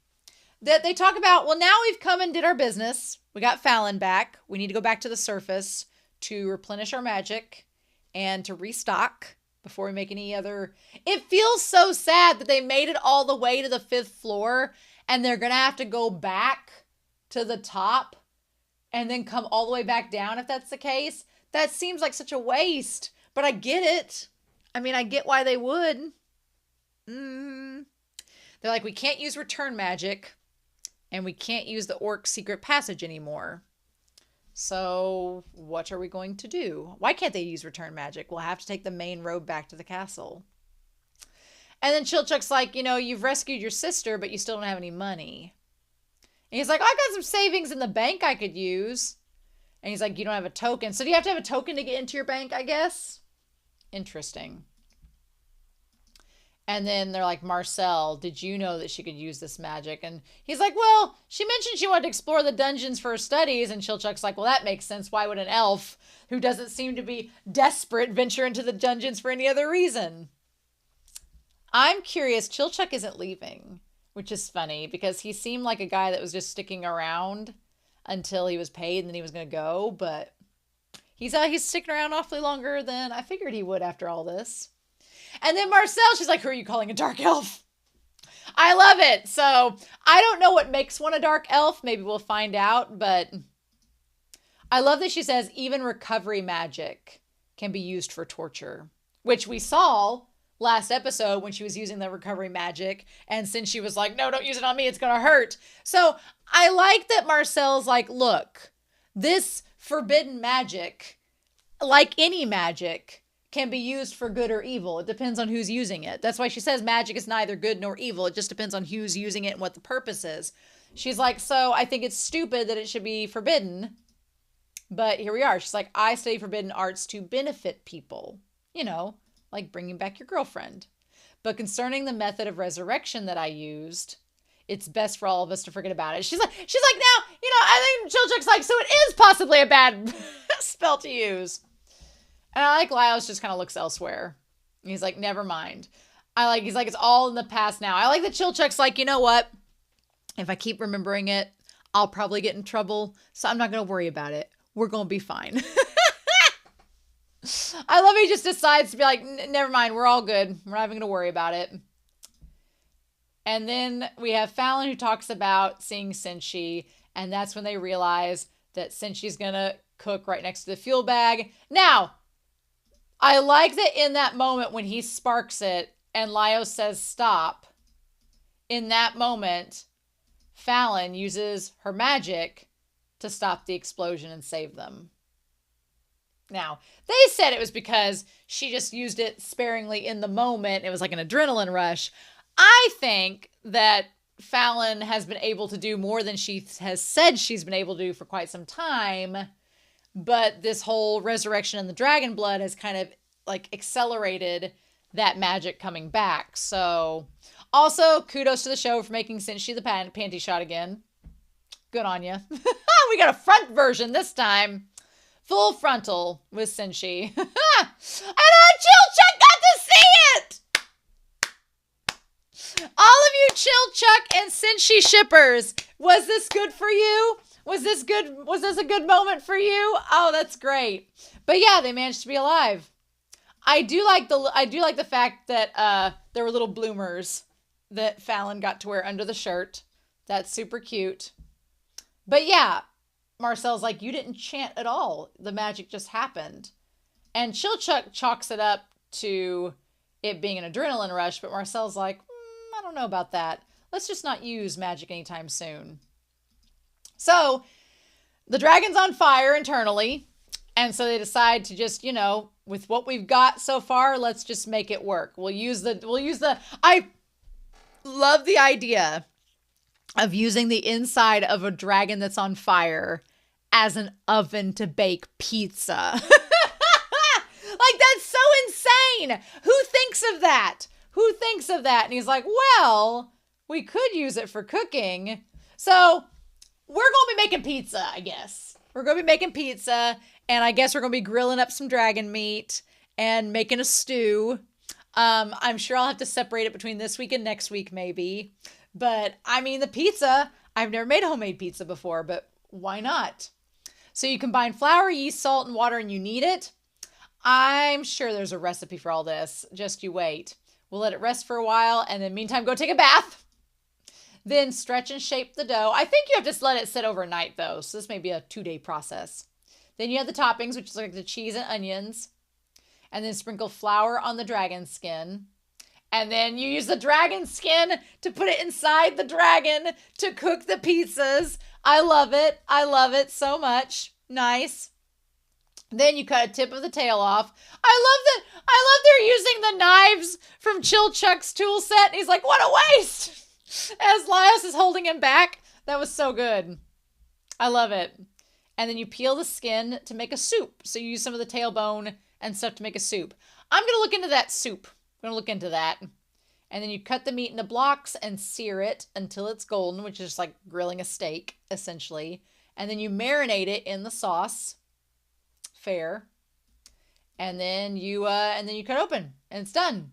that they talk about, well, now we've come and did our business. We got Fallon back. We need to go back to the surface to replenish our magic and to restock before we make any other. It feels so sad that they made it all the way to the 5th floor and they're going to have to go back to the top and then come all the way back down if that's the case. That seems like such a waste, but I get it. I mean, I get why they would. They're like, we can't use return magic and we can't use the orc secret passage anymore. So what are we going to do? Why can't they use return magic? We'll have to take the main road back to the castle. And then Chilchuk's like, you've rescued your sister, but you still don't have any money. And he's like, I got some savings in the bank I could use. And he's like, you don't have a token. So do you have to have a token to get into your bank, I guess? Interesting. And then they're like, Marcille, did you know that she could use this magic? And he's like, well, she mentioned she wanted to explore the dungeons for her studies. And Chilchuk's like, well, that makes sense. Why would an elf who doesn't seem to be desperate venture into the dungeons for any other reason? I'm curious. Chilchuk isn't leaving, which is funny because he seemed like a guy that was just sticking around until he was paid and then he was going to go. But he's sticking around awfully longer than I figured he would after all this. And then Marcille, she's like, who are you calling a dark elf? I love it. So I don't know what makes one a dark elf. Maybe we'll find out. But I love that she says even recovery magic can be used for torture, which we saw last episode when she was using the recovery magic. And since she was like, no, don't use it on me, it's going to hurt. So I like that Marcelle's like, look, this forbidden magic, like any magic, can be used for good or evil. It depends on who's using it. That's why she says magic is neither good nor evil. It just depends on who's using it and what the purpose is. She's like, so I think it's stupid that it should be forbidden. But here we are. She's like, I study forbidden arts to benefit people. Like bringing back your girlfriend. But concerning the method of resurrection that I used, it's best for all of us to forget about it. She's like, now, I think Chilchuk's like, so it is possibly a bad spell to use. And I like Laios just kind of looks elsewhere. He's like, never mind. He's like, it's all in the past now. I like that Chilchuk's like, you know what? If I keep remembering it, I'll probably get in trouble. So I'm not going to worry about it. We're going to be fine. I love he just decides to be like, never mind. We're all good. We're not even going to worry about it. And then we have Fallon who talks about seeing Senshi. And that's when they realize that Senshi's going to cook right next to the fuel bag. Now, I like that in that moment when he sparks it and Laios says stop, in that moment, Fallon uses her magic to stop the explosion and save them. Now, they said it was because she just used it sparingly in the moment. It was like an adrenaline rush. I think that Fallon has been able to do more than she has said she's been able to do for quite some time. But this whole resurrection and the dragon blood has kind of like accelerated that magic coming back. So also kudos to the show for making Senshi the panty shot again. Good on you. We got a front version this time. Full frontal with Senshi. And Chilchuk got to see it! All of you Chilchuk and Senshi shippers, was this good for you? Was this a good moment for you? Oh, that's great. But yeah, they managed to be alive. I do like the fact that there were little bloomers that Fallon got to wear under the shirt. That's super cute. But yeah, Marcelle's like, you didn't chant at all. The magic just happened. And Chilchuk chalks it up to it being an adrenaline rush, but Marcelle's like, I don't know about that. Let's just not use magic anytime soon. So the dragon's on fire internally. And so they decide to just, with what we've got so far, let's just make it work. I love the idea of using the inside of a dragon that's on fire as an oven to bake pizza. Like, that's so insane. Who thinks of that? And he's like, well, we could use it for cooking. So we're going to be making pizza, I guess. We're going to be making pizza, and I guess we're going to be grilling up some dragon meat and making a stew. I'm sure I'll have to separate it between this week and next week, maybe. But, I mean, the pizza, I've never made homemade pizza before, but why not? So you combine flour, yeast, salt, and water, and you knead it. I'm sure there's a recipe for all this. Just you wait. We'll let it rest for a while, and then meantime, go take a bath. Then stretch and shape the dough. I think you have to let it sit overnight, though, so this may be a 2-day process. Then you have the toppings, which is like the cheese and onions. And then sprinkle flour on the dragon skin. And then you use the dragon skin to put it inside the dragon to cook the pizzas. I love it. I love it so much. Nice. Then you cut a tip of the tail off. I love they're using the knives from Chill Chuck's tool set. And he's like, what a waste! As Laios is holding him back. That was so good. I love it. And then you peel the skin to make a soup. So you use some of the tailbone and stuff to make a soup. I'm going to look into that soup. I'm going to look into that. And then you cut the meat into blocks and sear it until it's golden, which is just like grilling a steak, essentially. And then you marinate it in the sauce. Fair. And then you cut open and it's done.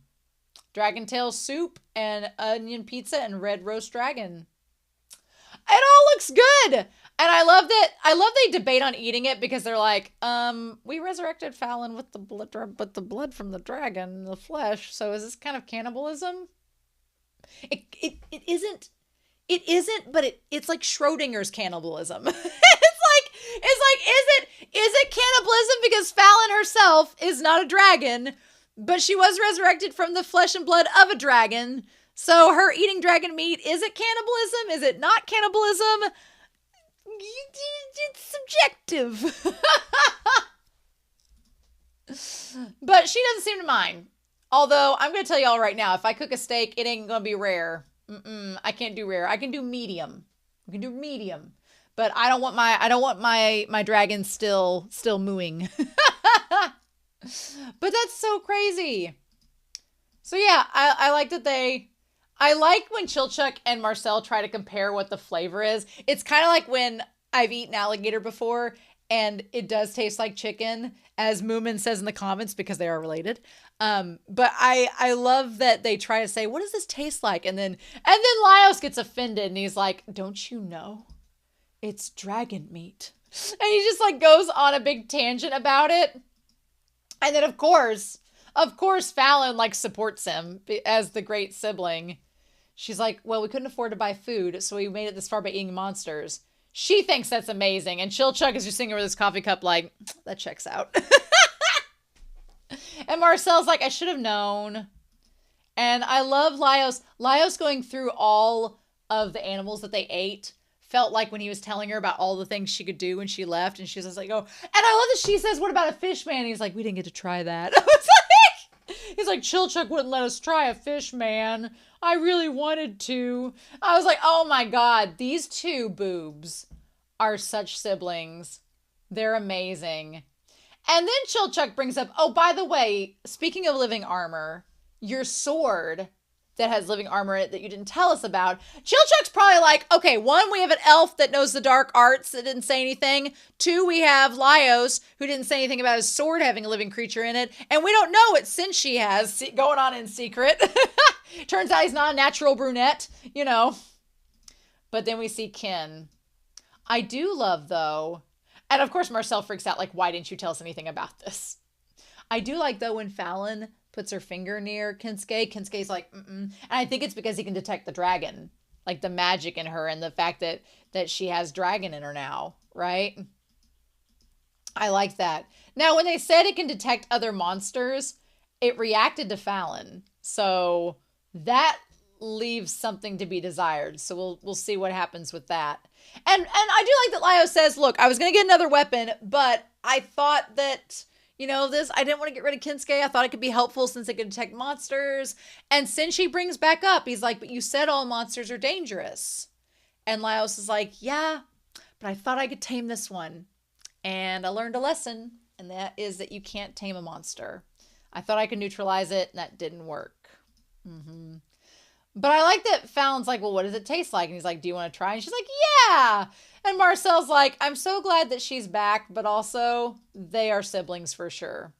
Dragon tail soup and onion pizza and red roast dragon. It all looks good. And I love they debate on eating it because they're like, we resurrected Farin with the blood from the dragon, the flesh. So is this kind of cannibalism? It isn't, but it's like Schrodinger's cannibalism. Is it cannibalism because Farin herself is not a dragon, but she was resurrected from the flesh and blood of a dragon. So her eating dragon meat, is it cannibalism? Is it not cannibalism? It's subjective. But she doesn't seem to mind. Although, I'm going to tell y'all right now, if I cook a steak, it ain't going to be rare. I can't do rare. I can do medium. I can do medium. But I don't want my dragon still mooing. But that's so crazy. So yeah, I like that I like when Chilchuck and Marcille try to compare what the flavor is. It's kind of like when I've eaten alligator before and it does taste like chicken, as Moomin says in the comments, because they are related. But I love that they try to say, what does this taste like? And then Laios gets offended and he's like, don't you know? It's dragon meat. And he just like goes on a big tangent about it. And then of course, Farin like supports him as the great sibling. She's like, well, we couldn't afford to buy food, so we made it this far by eating monsters. She thinks that's amazing. And Chilchuck is just sitting over this coffee cup like, that checks out. And Marcelle's like, I should have known. And I love Laios. Laios going through all of the animals that they ate felt like when he was telling her about all the things she could do when she left. And she was just like, oh, and I love that she says, what about a fish man? And he's like, we didn't get to try that. I was like, he's like, Chilchuck wouldn't let us try a fish man. I really wanted to. I was like, oh my God, these two boobs are such siblings. They're amazing. And then Chilchuck brings up, oh, by the way, speaking of living armor, your sword that has living armor in it that you didn't tell us about. Chilchuck's probably like, okay, one, we have an elf that knows the dark arts that didn't say anything. Two, we have Laios who didn't say anything about his sword having a living creature in it. And we don't know what sin she has going on in secret. Turns out he's not a natural brunette, you know. But then we see Kin. I do love, though, and of course Marcille freaks out like, why didn't you tell us anything about this? I do like, though, when Farin puts her finger near Kinsuke. Kinsuke's like, And I think it's because he can detect the dragon, like the magic in her and the fact that she has dragon in her now, right? I like that. Now, when they said it can detect other monsters, it reacted to Farin. So that leaves something to be desired. So we'll see what happens with that. And I do like that Laios says, look, I was going to get another weapon, but I thought that, you know, I didn't want to get rid of Kinsuke. I thought it could be helpful since it could detect monsters. And since she brings back up, he's like, but you said all monsters are dangerous. And Laios is like, yeah, but I thought I could tame this one. And I learned a lesson, and that is that you can't tame a monster. I thought I could neutralize it, and that didn't work. But I like that Falin's like, well, what does it taste like? And he's like, do you want to try? And she's like, yeah. And Marcelle's like, I'm so glad that she's back, but also they are siblings for sure.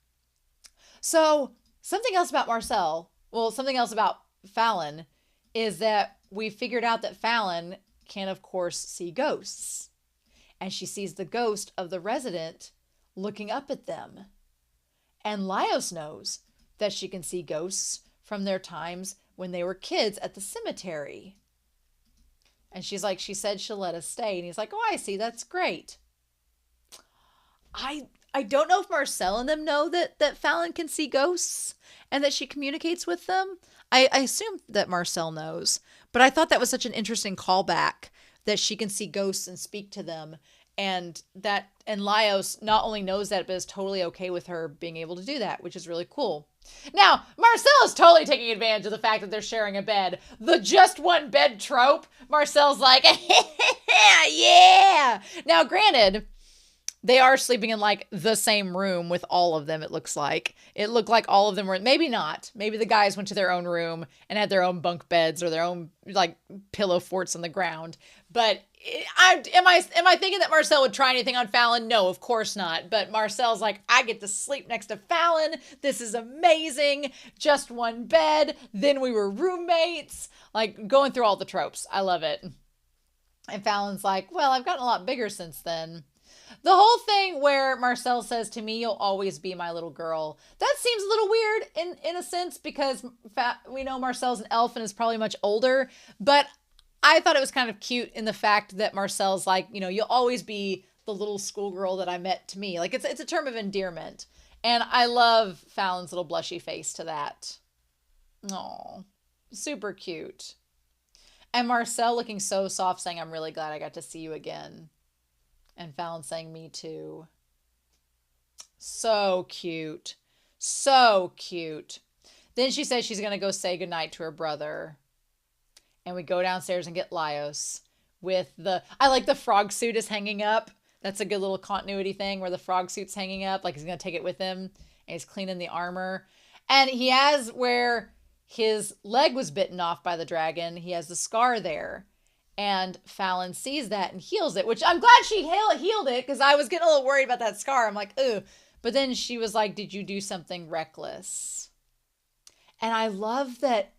So something else about Marcille, well, something else about Farin is that we figured out that Farin can, of course, see ghosts. And she sees the ghost of the resident looking up at them. And Laios knows that she can see ghosts from their times when they were kids at the cemetery. And she's like, she said she'll let us stay. And he's like, oh, I see. That's great. I don't know if Marcille and them know that Farin can see ghosts and that she communicates with them. I assume that Marcille knows. But I thought that was such an interesting callback that she can see ghosts and speak to them. And Laios not only knows that, but is totally okay with her being able to do that, which is really cool. Now, Marcille is totally taking advantage of the fact that they're sharing a bed. The just one bed trope. Marcelle's like, yeah. Now, granted, they are sleeping in like the same room with all of them, it looks like. It looked like all of them were, maybe not. Maybe the guys went to their own room and had their own bunk beds or their own like pillow forts on the ground. But am I thinking that Marcille would try anything on Fallon? No, of course not. But Marcelle's like, I get to sleep next to Fallon. This is amazing. Just one bed. Then we were roommates. Like going through all the tropes. I love it. And Fallon's like, well, I've gotten a lot bigger since then. The whole thing where Marcille says to me, you'll always be my little girl. That seems a little weird in a sense because we know Marcelle's an elf and is probably much older. But I thought it was kind of cute in the fact that Marcelle's like, you'll always be the little schoolgirl that I met to me. Like it's a term of endearment. And I love Fallon's little blushy face to that. Oh, super cute. And Marcelle looking so soft saying, I'm really glad I got to see you again. And Fallon saying, me too. So cute. So cute. Then she says she's going to go say goodnight to her brother. And we go downstairs and get Laios with I like the frog suit is hanging up. That's a good little continuity thing where the frog suit's hanging up. Like he's going to take it with him. And he's cleaning the armor. And he has where his leg was bitten off by the dragon. He has the scar there. And Fallon sees that and heals it, which I'm glad she healed it because I was getting a little worried about that scar. I'm like, ooh. But then she was like, did you do something reckless? And I love that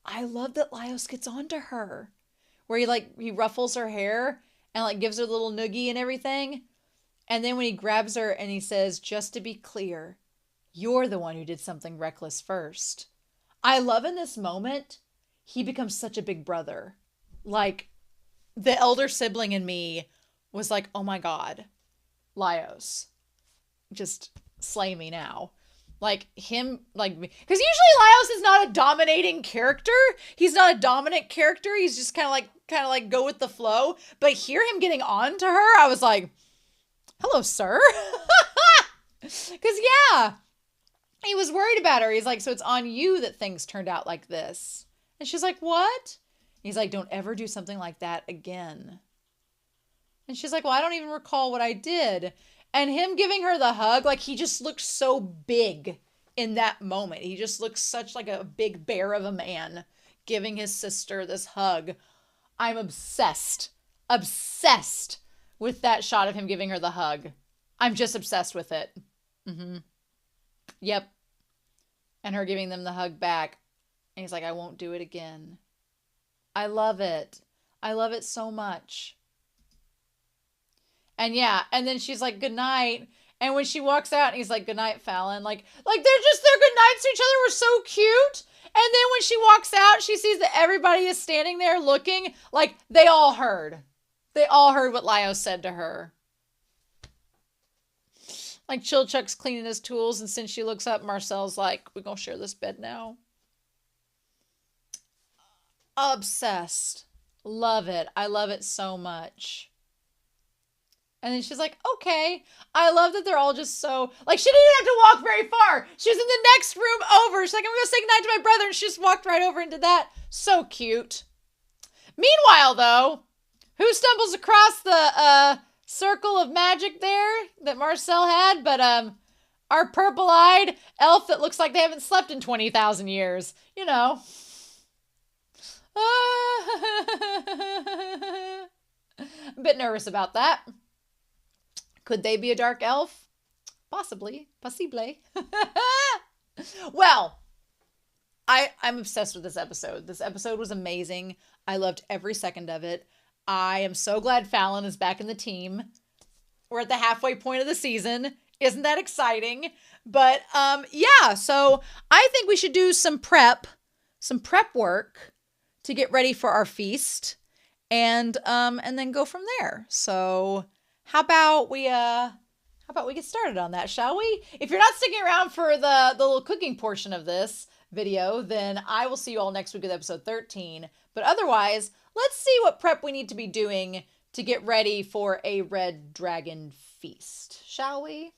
Laios gets onto her where he ruffles her hair and like gives her a little noogie and everything. And then when he grabs her and he says, just to be clear, you're the one who did something reckless first. I love in this moment, he becomes such a big brother. Like, the elder sibling in me was like, oh my God, Laios, just slay me now. Like him, like, because usually Laios is not a dominating character. He's not a dominant character. He's just kind of like go with the flow. But hear him getting on to her, I was like, hello, sir. Because yeah, he was worried about her. He's like, so it's on you that things turned out like this. And she's like, what? He's like, don't ever do something like that again. And she's like, well, I don't even recall what I did. And him giving her the hug, like he just looked so big in that moment. He just looks such like a big bear of a man giving his sister this hug. I'm obsessed with that shot of him giving her the hug. I'm just obsessed with it. Mm-hmm. Yep. And her giving them the hug back. And he's like, I won't do it again. I love it. I love it so much. And yeah, and then she's like, good night. And when she walks out and he's like, good night, Fallon. Like they're good nights to each other were so cute. And then when she walks out, she sees that everybody is standing there looking like they all heard. They all heard what Laios said to her. Like Chilchuck's cleaning his tools. And since she looks up, Marcelle's like, we're going to share this bed now. Obsessed. Love it. I love it so much. And then she's like, okay. I love that they're all just so, like, she didn't have to walk very far. She was in the next room over. She's like, I'm going to say goodnight to my brother. And she just walked right over into that. So cute. Meanwhile, though, who stumbles across the circle of magic there that Marcille had? But our purple-eyed elf that looks like they haven't slept in 20,000 years. You know. I'm a bit nervous about that. Could they be a dark elf? Possibly. Possible. Well, I'm obsessed with this episode. This episode was amazing. I loved every second of it. I am so glad Fallon is back in the team. We're at the halfway point of the season. Isn't that exciting? But yeah, so I think we should do some prep work to get ready for our feast and then go from there. So how about we get started on that, shall we? If you're not sticking around for the little cooking portion of this video, then I will see you all next week with episode 13. But otherwise, let's see what prep we need to be doing to get ready for a red dragon feast, shall we?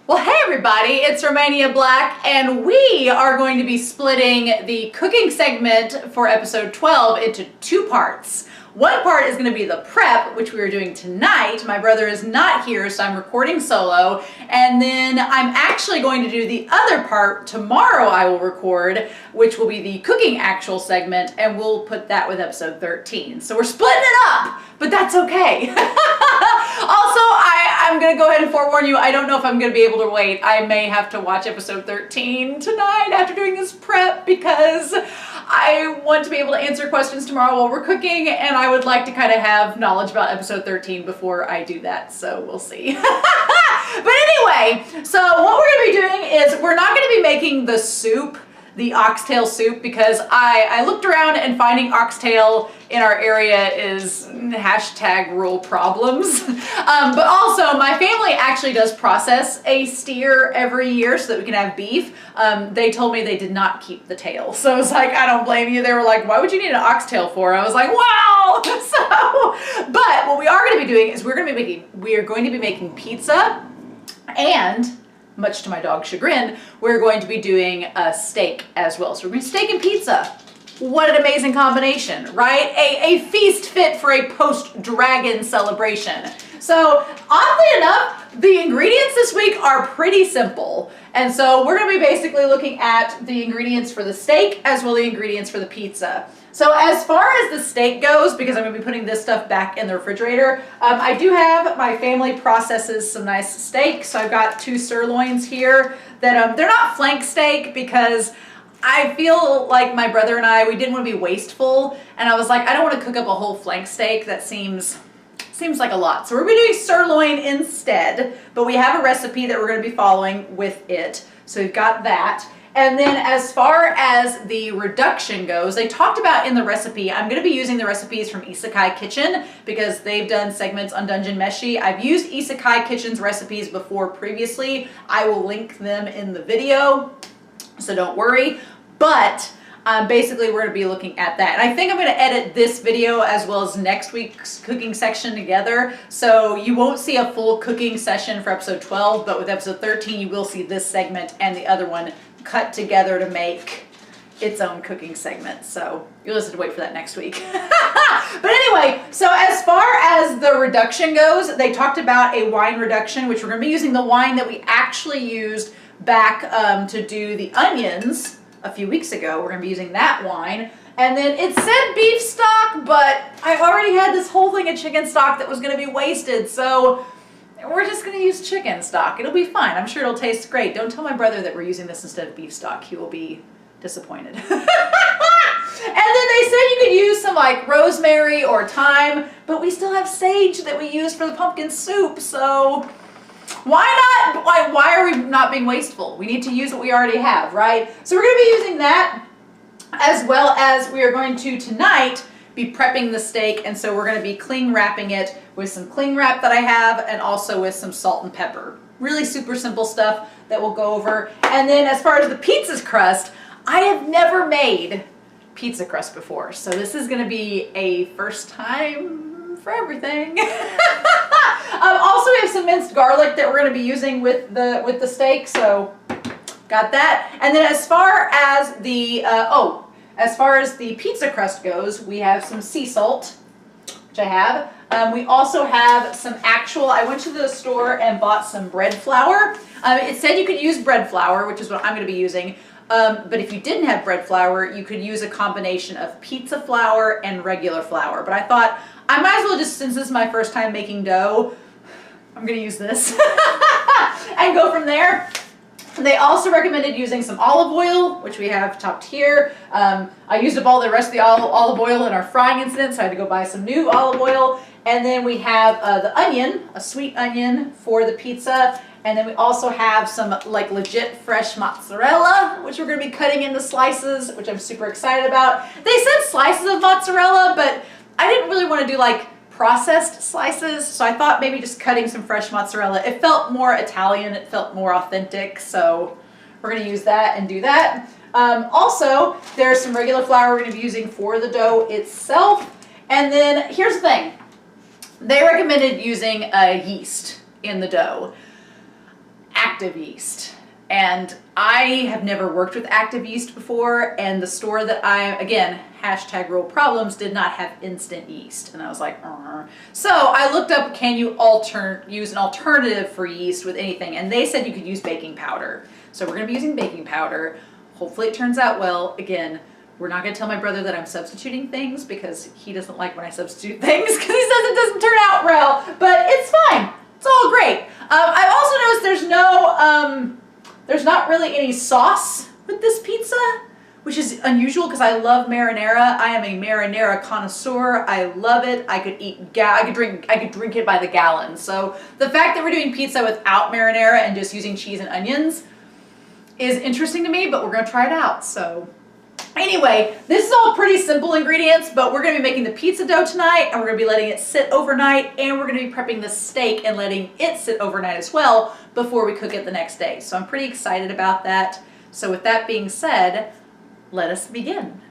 Well, hey everybody, it's Romania Black, and we are going to be splitting the cooking segment for episode 12 into 2 parts. One part is going to be the prep, which we are doing tonight. My brother is not here, so I'm recording solo. And then I'm actually going to do the other part tomorrow. I will record, which will be the cooking actual segment, and we'll put that with episode 13. So we're splitting it up, but that's okay. Also, I'm going to go ahead and forewarn you, I don't know if I'm going to be able to wait. I may have to watch episode 13 tonight after doing this prep because I want to be able to answer questions tomorrow while we're cooking, and I would like to kind of have knowledge about episode 13 before I do that, so we'll see. But anyway, so what we're going to be doing is we're not going to be making the soup, the oxtail soup, because I looked around and finding oxtail in our area is #rural problems. But also my family actually does process a steer every year so that we can have beef. They told me they did not keep the tail. So I was like, I don't blame you. They were like, why would you need an oxtail for? I was like, wow. So, but what we are going to be doing is we are going to be making pizza, and much to my dog's chagrin, we're going to be doing a steak as well. So we're going to steak and pizza. What an amazing combination, right? A feast fit for a post-dragon celebration. So oddly enough, the ingredients this week are pretty simple. And so we're going to be basically looking at the ingredients for the steak as well as the ingredients for the pizza. So as far as the steak goes, because I'm going to be putting this stuff back in the refrigerator, I do have, my family processes some nice steak. So I've got 2 sirloins here that they're not flank steak because I feel like my brother and we didn't want to be wasteful. And I was like, I don't want to cook up a whole flank steak. That seems like a lot. So we're going to be doing sirloin instead, but we have a recipe that we're going to be following with it. So we've got that. And then as far as the reduction goes, they talked about in the recipe, I'm going to be using the recipes from Isekai Kitchen because they've done segments on Dungeon Meshi. I've used Isekai Kitchen's recipes before previously. I will link them in the video, so don't worry. But basically we're going to be looking at that. And I think I'm going to edit this video as well as next week's cooking section together. So you won't see a full cooking session for episode 12, but with episode 13 you will see this segment and the other one cut together to make its own cooking segment. So you'll just have to wait for that next week. But anyway, so as far as the reduction goes, they talked about a wine reduction, which we're going to be using the wine that we actually used back to do the onions a few weeks ago. We're going to be using that wine. And then it said beef stock, but I already had this whole thing of chicken stock that was going to be wasted. So we're just going to use chicken stock. It'll be fine. I'm sure it'll taste great. Don't tell my brother that we're using this instead of beef stock. He will be disappointed. And then they said you could use some like rosemary or thyme, but we still have sage that we use for the pumpkin soup. So why not? Why are we not being wasteful? We need to use what we already have, right? So we're going to be using that, as well as we are going to tonight be prepping the steak, and so we're going to be cling wrapping it with some cling wrap that I have, and also with some salt and pepper. Really super simple stuff that we'll go over. And then as far as the pizza crust, I have never made pizza crust before, so this is going to be a first time for everything. Also, we have some minced garlic that we're going to be using with the steak, so got that. And then as far as the pizza crust goes, we have some sea salt, which I have. We also have some I went to the store and bought some bread flour. It said you could use bread flour, which is what I'm going to be using. But if you didn't have bread flour, you could use a combination of pizza flour and regular flour. But I thought, I might as well just, since this is my first time making dough, I'm going to use this and go from there. They also recommended using some olive oil, which we have topped here. I used up all the rest of the olive oil in our frying incident, so I had to go buy some new olive oil. And then we have the onion, a sweet onion for the pizza. And then we also have some like legit fresh mozzarella, which we're going to be cutting into slices, which I'm super excited about. They said slices of mozzarella, but I didn't really want to do like processed slices, so I thought maybe just cutting some fresh mozzarella. It felt more Italian, it felt more authentic, so we're going to use that and do that. Also, there's some regular flour we're going to be using for the dough itself. And then here's the thing. they recommended using a yeast in the dough, active yeast. And I have never worked with active yeast before, and the store that again, hashtag real problems, did not have instant yeast. And I was like, So I looked up, can you use an alternative for yeast with anything? And they said you could use baking powder. So we're gonna be using baking powder. Hopefully it turns out well. Again, we're not gonna tell my brother that I'm substituting things because he doesn't like when I substitute things because he says it doesn't turn out well, but it's fine. It's all great. I've also noticed there's not really any sauce with this pizza, which is unusual because I love marinara. I am a marinara connoisseur. I love it. I could drink it by the gallon. So the fact that we're doing pizza without marinara and just using cheese and onions is interesting to me, but we're gonna try it out. So anyway, this is all pretty simple ingredients, but we're gonna be making the pizza dough tonight, and we're gonna be letting it sit overnight, and we're gonna be prepping the steak and letting it sit overnight as well before we cook it the next day. So I'm pretty excited about that. So with that being said, let us begin.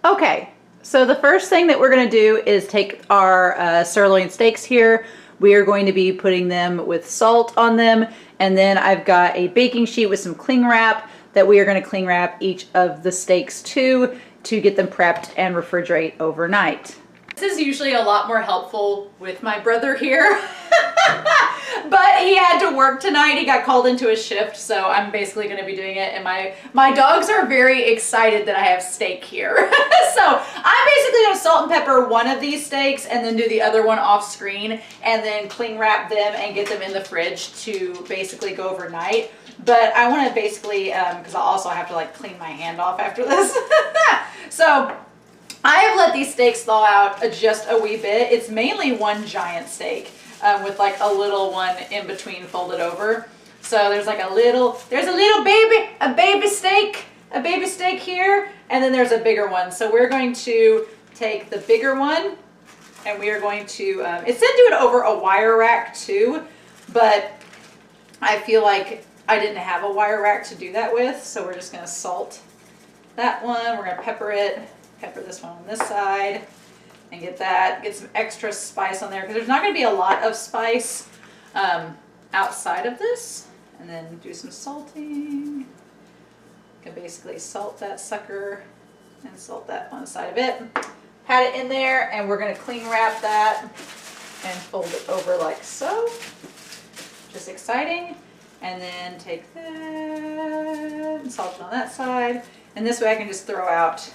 Okay, so the first thing that we're gonna do is take our sirloin steaks here. We are going to be putting them with salt on them, and then I've got a baking sheet with some cling wrap that we are going to cling wrap each of the steaks to get them prepped and refrigerate overnight. This is usually a lot more helpful with my brother here, but he had to work tonight. He got called into a shift, so I'm basically going to be doing it, and my dogs are very excited that I have steak here. So I'm basically going to salt and pepper one of these steaks and then do the other one off screen and then cling wrap them and get them in the fridge to basically go overnight. But I want to basically, because I'll also have to like clean my hand off after this. So I have let these steaks thaw out just a wee bit. It's mainly one giant steak with like a little one in between folded over. So there's like a little baby steak here, and then there's a bigger one. So we're going to take the bigger one, and we are going to, it said do it over a wire rack too, but I feel like I didn't have a wire rack to do that with, so we're just gonna salt that one. We're gonna pepper it, pepper this one on this side, and get some extra spice on there, because there's not gonna be a lot of spice outside of this. And then do some salting. You can basically salt that sucker and salt that one side of it. Pat it in there, and we're gonna cling wrap that and fold it over like so. Just exciting. And then take that and salt it on that side. And this way I can just throw out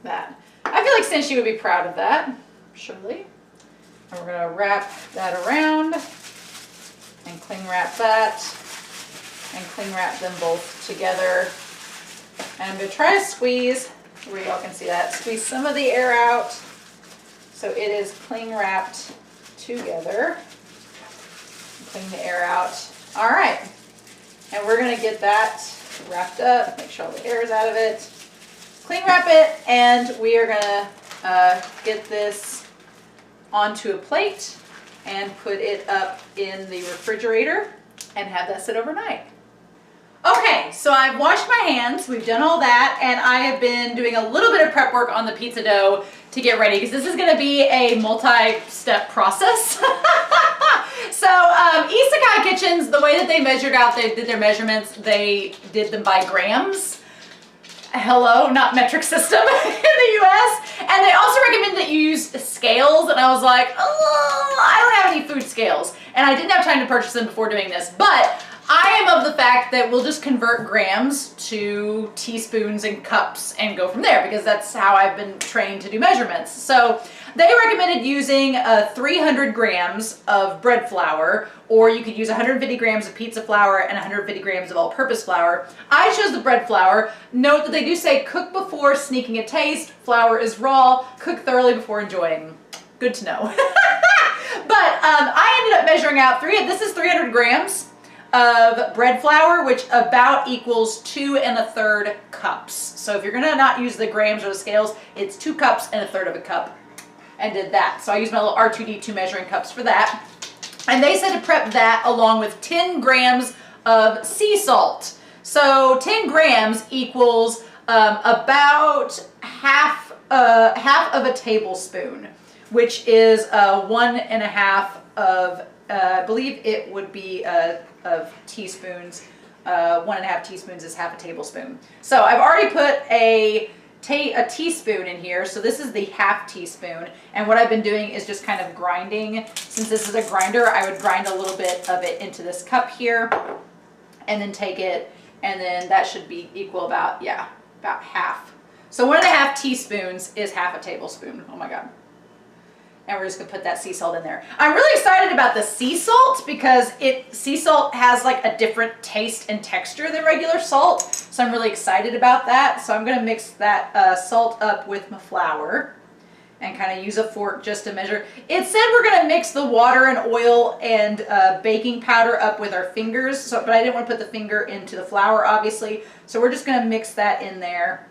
that. I feel like Cincy would be proud of that, surely. And we're gonna wrap that around and cling wrap that and cling wrap them both together. And I'm gonna try to squeeze, where y'all can see that, squeeze some of the air out so it is cling wrapped together. Clean the air out. All right, and we're gonna get that wrapped up, make sure all the air is out of it, cling wrap it, and we are gonna get this onto a plate and put it up in the refrigerator and have that sit overnight. Okay, so I've washed my hands, we've done all that, and I have been doing a little bit of prep work on the pizza dough to get ready, because this is gonna be a multi-step process. So Isekai Kitchens, the way that they measured out, they did their measurements, they did them by grams. Hello, not metric system in the US. And they also recommend that you use scales, and I was like, oh, I don't have any food scales. And I didn't have time to purchase them before doing this, but I am of the fact that we'll just convert grams to teaspoons and cups and go from there, because that's how I've been trained to do measurements. So they recommended using 300 grams of bread flour, or you could use 150 grams of pizza flour and 150 grams of all-purpose flour. I chose the bread flour. Note that they do say cook before sneaking a taste. Flour is raw. Cook thoroughly before enjoying. Good to know. But I ended up measuring out this is 300 grams of bread flour, which about equals 2 1/3 cups. So if you're gonna not use the grams or the scales, it's 2 cups and 1/3 of a cup, and did that. So I used my little R2D2 measuring cups for that. And they said to prep that along with 10 grams of sea salt. So 10 grams equals about half of a tablespoon, which is 1.5 of, I believe it would be of teaspoons. 1.5 teaspoons is half a tablespoon. So I've already put a teaspoon in here. So this is the half teaspoon. And what I've been doing is just kind of grinding. Since this is a grinder, I would grind a little bit of it into this cup here and then take it. And then that should be equal about half. So 1.5 teaspoons is half a tablespoon. Oh my God. And we're just gonna put that sea salt in there. I'm really excited about the sea salt because sea salt has like a different taste and texture than regular salt. So I'm really excited about that. So I'm gonna mix that salt up with my flour and kind of use a fork just to measure. It said we're gonna mix the water and oil and baking powder up with our fingers. But I didn't want to put the finger into the flour, obviously. So we're just gonna mix that in there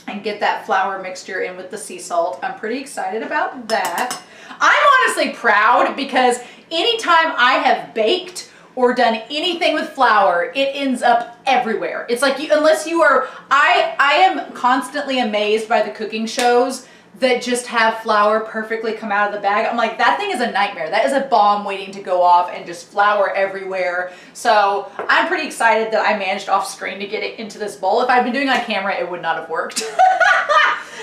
and get that flour mixture in with the sea salt. I'm pretty excited about that. I'm honestly proud because anytime I have baked or done anything with flour, it ends up everywhere. It's like, unless you are, I am constantly amazed by the cooking shows that just have flour perfectly come out of the bag. I'm like, that thing is a nightmare. That is a bomb waiting to go off and just flour everywhere. So I'm pretty excited that I managed off screen to get it into this bowl. If I'd been doing it on camera, it would not have worked.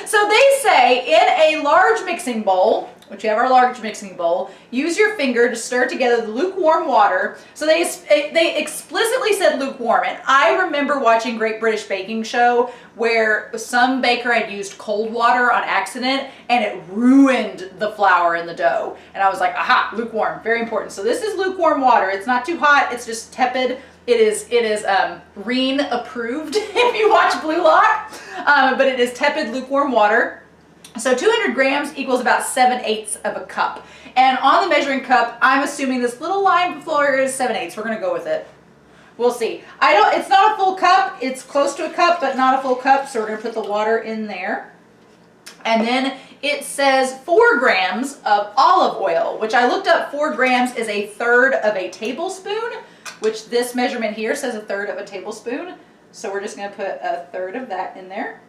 So they say in a large mixing bowl, which you have our large mixing bowl, use your finger to stir together the lukewarm water. So they explicitly said lukewarm. And I remember watching Great British Baking Show where some baker had used cold water on accident and it ruined the flour in the dough. And I was like, aha, lukewarm, very important. So this is lukewarm water. It's not too hot, it's just tepid. It is REAN approved if you watch Blue Lock, but it is tepid lukewarm water. So 200 grams equals about 7/8 of a cup. And on the measuring cup, I'm assuming this little line before is 7/8. We're gonna go with it. We'll see. It's not a full cup. It's close to a cup, but not a full cup. So we're gonna put the water in there. And then it says 4 grams of olive oil, which I looked up 4 grams is 1/3 of a tablespoon, which this measurement here says 1/3 of a tablespoon. So we're just gonna put 1/3 of that in there.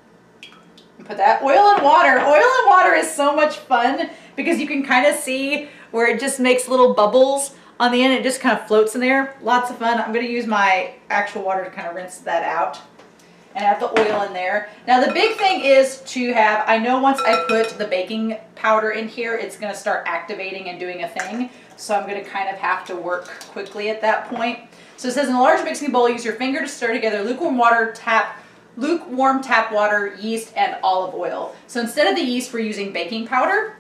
And put that oil and water. Oil and water is so much fun because you can kind of see where it just makes little bubbles on the end. It just kind of floats in there. Lots of fun. I'm going to use my actual water to kind of rinse that out and have the oil in there. Now the big thing is to have, I know once I put the baking powder in here, it's going to start activating and doing a thing. So I'm going to kind of have to work quickly at that point. So it says in a large mixing bowl, use your finger to stir together lukewarm tap water, yeast, and olive oil. So instead of the yeast, we're using baking powder.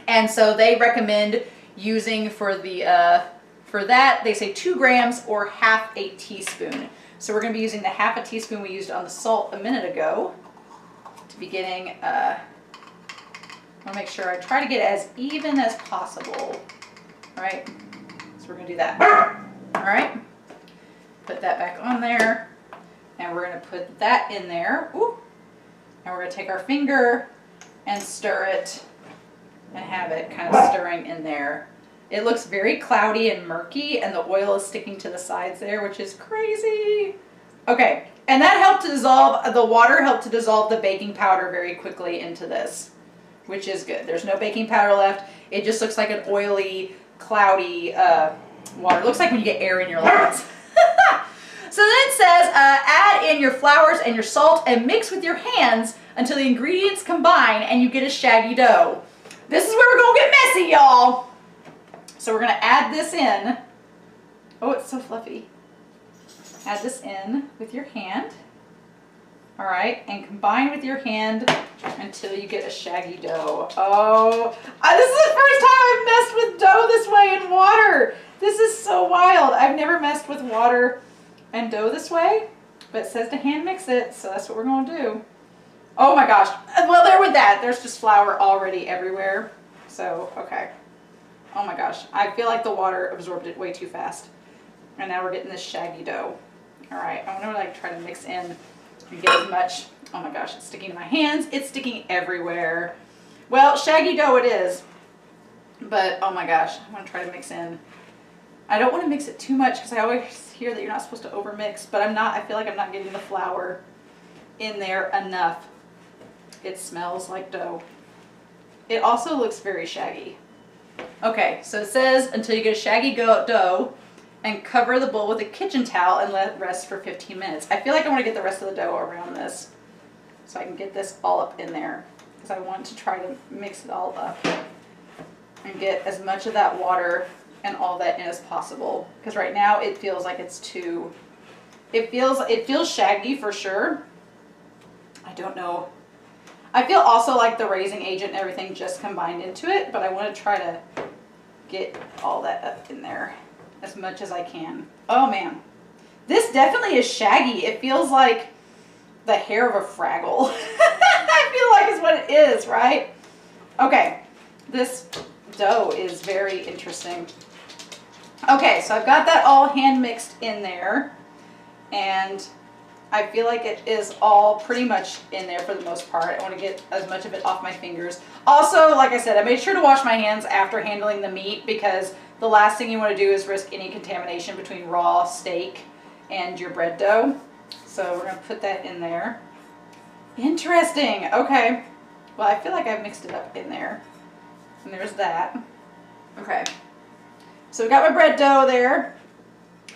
And so they recommend using for that, they say 2 grams or half a teaspoon. So we're gonna be using the half a teaspoon we used on the salt a minute ago to be getting, I wanna make sure I try to get as even as possible. All right, so we're gonna do that. All right, put that back on there. And we're going to put that in there. Ooh. And we're going to take our finger and stir it and have it kind of stirring in there. It looks very cloudy and murky and the oil is sticking to the sides there, which is crazy. Okay, and that helped to dissolve, the water helped to dissolve the baking powder very quickly into this, which is good. There's no baking powder left. It just looks like an oily, cloudy water. It looks like when you get air in your lungs. So then it says, add in your flours and your salt and mix with your hands until the ingredients combine and you get a shaggy dough. This is where we're gonna get messy, y'all. So we're gonna add this in. Oh, it's so fluffy. Add this in with your hand. All right, and combine with your hand until you get a shaggy dough. Oh, this is the first time I've messed with dough this way in water. This is so wild. I've never messed with water and dough this way, but it says to hand mix it, so that's what we're going to do. Oh my gosh. Well, there with that, there's just flour already everywhere. So, okay. Oh my gosh. I feel like the water absorbed it way too fast. And now we're getting this shaggy dough. All right, I want to like try to mix in and get as much. Oh my gosh, it's sticking to my hands. It's sticking everywhere. Well, shaggy dough it is. But, oh my gosh, I want to try to mix in. I don't want to mix it too much because I always hear that you're not supposed to overmix, but I'm not. I feel like I'm not getting the flour in there enough. It smells like dough. It also looks very shaggy. Okay, so it says until you get a shaggy dough and cover the bowl with a kitchen towel and let it rest for 15 minutes. I feel like I want to get the rest of the dough around this so I can get this all up in there because I want to try to mix it all up and get as much of that water and all that in as possible, because right now it feels like it's too, it feels shaggy for sure. I don't know. I feel also like the raising agent and everything just combined into it, but I want to try to get all that up in there as much as I can. Oh man, this definitely is shaggy. It feels like the hair of a Fraggle. I feel like is what it is, right? Okay, this dough is very interesting. Okay, so I've got that all hand mixed in there, and I feel like it is all pretty much in there for the most part. I want to get as much of it off my fingers. Also, like I said, I made sure to wash my hands after handling the meat, because the last thing you want to do is risk any contamination between raw steak and your bread dough. So we're going to put that in there. Interesting. Okay. Well, I feel like I've mixed it up in there. And there's that. Okay. So we got my bread dough there.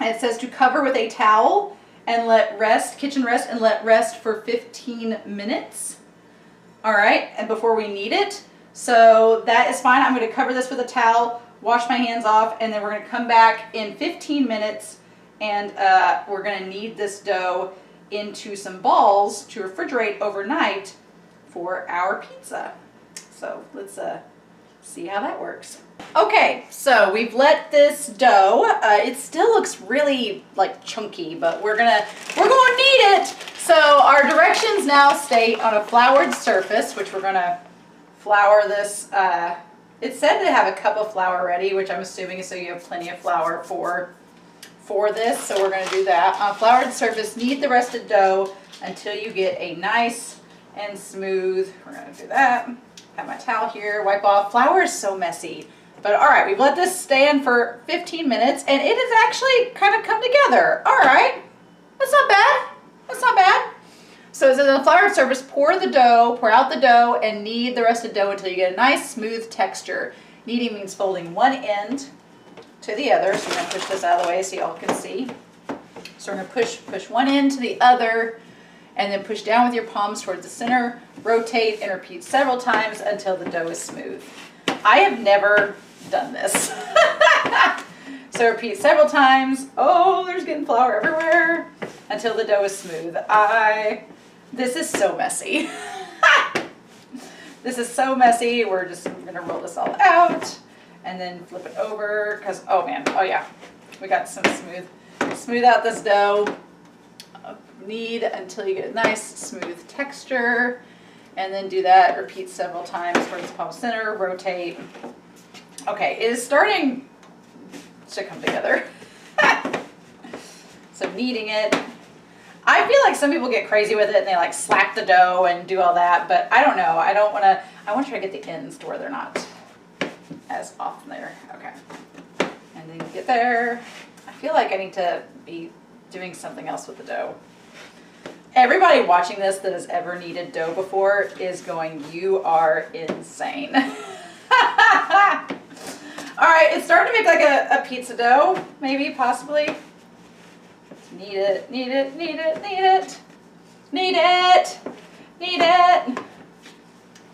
And it says to cover with a towel and let rest, kitchen rest, and let rest for 15 minutes. All right, and before we knead it. So that is fine. I'm going to cover this with a towel, wash my hands off, and then we're going to come back in 15 minutes and we're going to knead this dough into some balls to refrigerate overnight for our pizza. So let's see how that works. Okay, so we've let this dough, it still looks really like chunky, but we're gonna knead it. So our directions now state on a floured surface, which we're gonna flour this. It said to have a cup of flour ready, which I'm assuming is so you have plenty of flour for this. So we're gonna do that. On a floured surface, knead the rested dough until you get a nice and smooth. We're gonna do that. Have my towel here, wipe off. Flour is so messy. But all right, we've let this stand for 15 minutes and it has actually kind of come together. All right, that's not bad. That's not bad. So on the floured surface, pour out the dough and knead the rest of the dough until you get a nice smooth texture. Kneading means folding one end to the other. So we're gonna push this out of the way so y'all can see. So we're gonna push one end to the other and then push down with your palms towards the center, rotate and repeat several times until the dough is smooth. I have never done this. So repeat several times. Oh, there's getting flour everywhere until the dough is smooth. This is so messy. This is so messy. We're gonna roll this all out and then flip it over because, oh man, oh yeah, we got some smooth out this dough. Knead until you get a nice smooth texture, and then do that, repeat several times towards the palm center, rotate. Okay, it is starting to come together. So kneading it. I feel like some people get crazy with it and they like slap the dough and do all that, but I don't know. I want to try to get the ends to where they're not as off there. Okay. And then get there. I feel like I need to be doing something else with the dough. Everybody watching this that has ever kneaded dough before is going, you are insane. All right, it's starting to make like a pizza dough, maybe, possibly. Let's knead it, knead it, knead it, knead it, knead it, knead it. I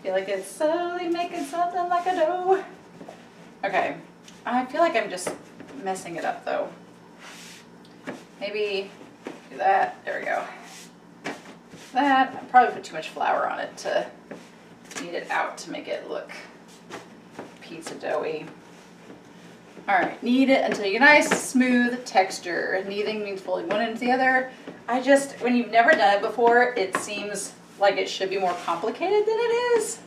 feel like it's slowly making something like a dough. Okay, I feel like I'm just messing it up though. Maybe do that, there we go. That, I probably put too much flour on it to knead it out to make it look pizza doughy. All right, knead it until you get a nice smooth texture. Kneading means folding one end to the other. When you've never done it before, it seems like it should be more complicated than it is.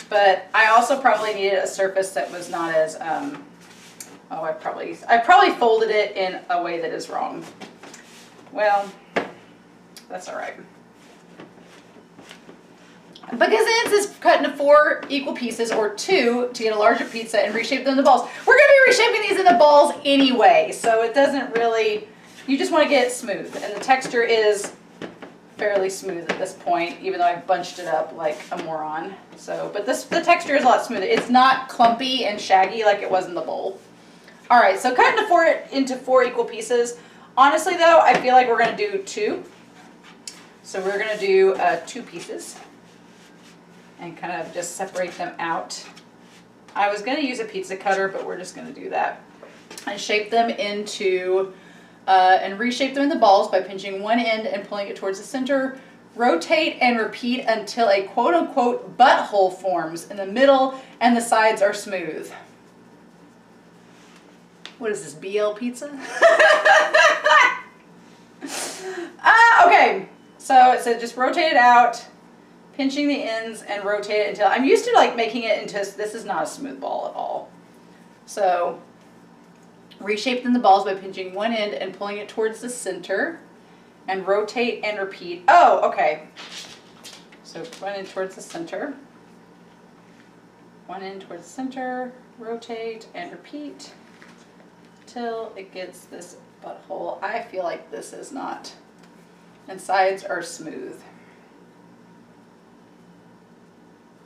But I also probably needed a surface that was not as, I probably folded it in a way that is wrong. Well, that's all right. Because it is cut into 4 equal pieces or 2 to get a larger pizza and reshape them into balls. We're going to be reshaping these into balls anyway, so it doesn't really, you just want to get it smooth. And the texture is fairly smooth at this point, even though I've bunched it up like a moron. So, but the texture is a lot smoother. It's not clumpy and shaggy like it was in the bowl. All right, so cut into four equal pieces. Honestly though, I feel like we're gonna do two. So we're gonna do 2 pieces and kind of just separate them out. I was gonna use a pizza cutter, but we're just gonna do that. And shape them into, and reshape them into balls by pinching one end and pulling it towards the center. Rotate and repeat until a quote-unquote butthole forms in the middle and the sides are smooth. What is this, BL pizza? Okay, so it said just rotate it out, pinching the ends and rotate it until, I'm used to like making it into, this is not a smooth ball at all. So reshape them the balls by pinching one end and pulling it towards the center and rotate and repeat. Oh, okay. So one end towards the center, one end towards the center, rotate and repeat till it gets this butthole. I feel like this is not, and sides are smooth.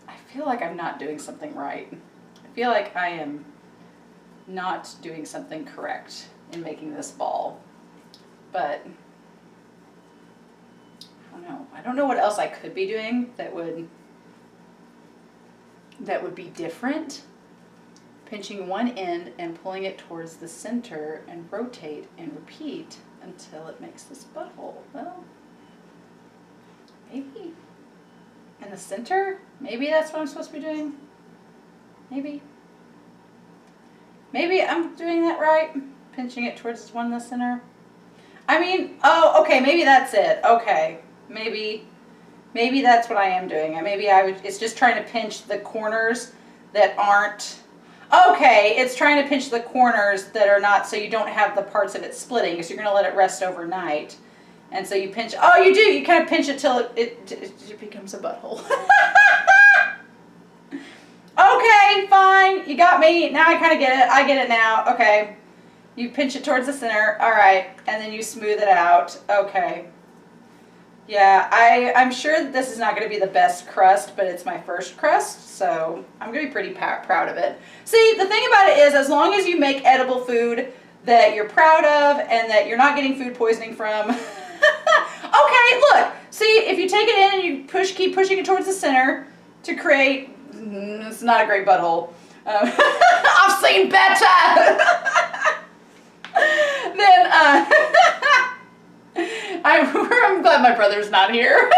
I feel like I'm not doing something right. I feel like I am not doing something correct in making this ball, but I don't know. I don't know what else I could be doing that would be different. Pinching one end and pulling it towards the center and rotate and repeat until it makes this butthole. Well, maybe in the center? Maybe that's what I'm supposed to be doing? Maybe. Maybe I'm doing that right? Pinching it towards this one in the center? I mean, oh, okay, maybe that's it. Okay, maybe that's what I am doing. It's just trying to pinch the corners that aren't, okay, it's trying to pinch the corners that are not, so you don't have the parts of it splitting, because you're going to let it rest overnight. And so you pinch, oh, you do, you kind of pinch it till it becomes a butthole. Okay, fine, you got me. Now I kind of get it. I get it now. Okay. You pinch it towards the center. All right. And then you smooth it out. Okay. Yeah, I'm sure that this is not going to be the best crust, but it's my first crust, so I'm going to be pretty proud of it. See, the thing about it is, as long as you make edible food that you're proud of and that you're not getting food poisoning from. Okay, look. See, if you take it in and you keep pushing it towards the center to create, it's not a great butthole. I've seen better. Then, I'm glad my brother's not here.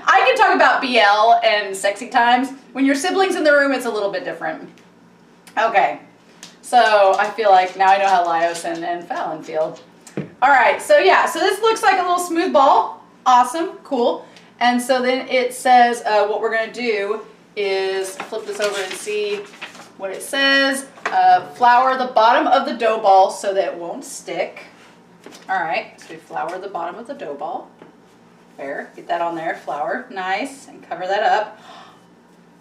I can talk about BL and sexy times. When your siblings in the room, it's a little bit different. Okay, so I feel like now I know how Laios and Fallon feel. All right, so yeah, so this looks like a little smooth ball. Awesome, cool. And so then it says what we're gonna do is flip this over and see what it says. Flour the bottom of the dough ball so that it won't stick. All right, so we flour the bottom of the dough ball. There, get that on there, flour, nice, and cover that up.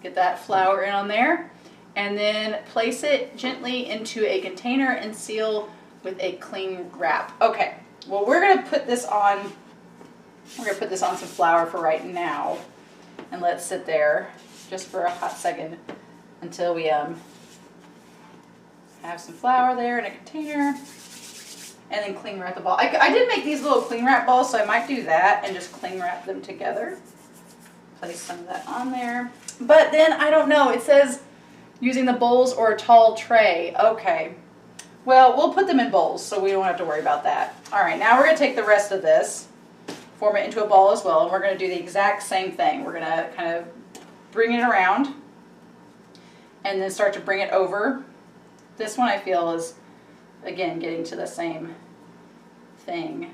Get that flour in on there, and then place it gently into a container and seal with a cling wrap. Okay, well we're gonna put this on some flour for right now, and let it sit there just for a hot second until we have some flour there in a container. And then cling wrap the ball. I did make these little cling wrap balls, so I might do that and just cling wrap them together. Place some of that on there. But then, I don't know, it says using the bowls or a tall tray. Okay. Well, we'll put them in bowls, so we don't have to worry about that. All right, now we're going to take the rest of this, form it into a ball as well, and we're going to do the exact same thing. We're going to kind of bring it around and then start to bring it over. This one I feel is, again, getting to the same thing.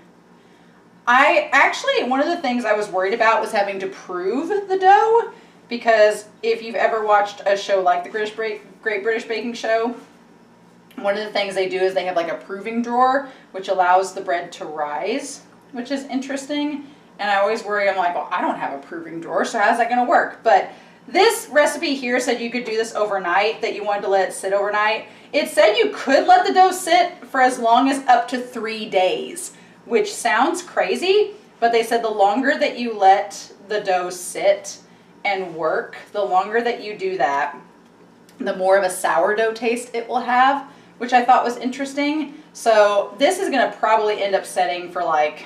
One of the things I was worried about was having to prove the dough, because if you've ever watched a show like the Great British Baking Show, one of the things they do is they have like a proving drawer, which allows the bread to rise, which is interesting. And I always worry, I'm like, well, I don't have a proving drawer, so how's that going to work? But this recipe here said you could do this overnight, that you wanted to let it sit overnight. It said you could let the dough sit for as long as up to 3 days, which sounds crazy, but they said the longer that you let the dough sit and work, the longer that you do that, the more of a sourdough taste it will have, which I thought was interesting. So this is gonna probably end up setting for like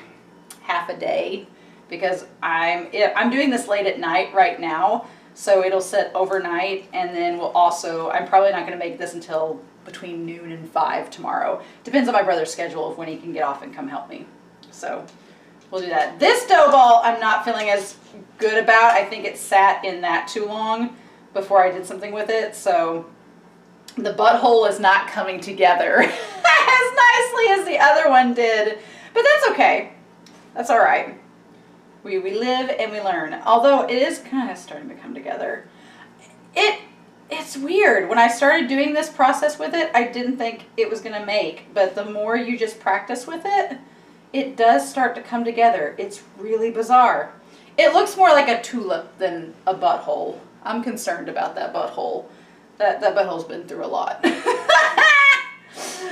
half a day, because I'm doing this late at night right now, so it'll sit overnight, and then I'm probably not gonna make this until between noon and 5 tomorrow. Depends on my brother's schedule of when he can get off and come help me. So we'll do that. This dough ball I'm not feeling as good about. I think it sat in that too long before I did something with it, so the butthole is not coming together as nicely as the other one did, but that's okay. That's all right. We live and we learn. Although it is kind of starting to come together. It's weird. When I started doing this process with it, I didn't think it was going to make, but the more you just practice with it, it does start to come together. It's really bizarre. It looks more like a tulip than a butthole. I'm concerned about that butthole. That butthole's been through a lot.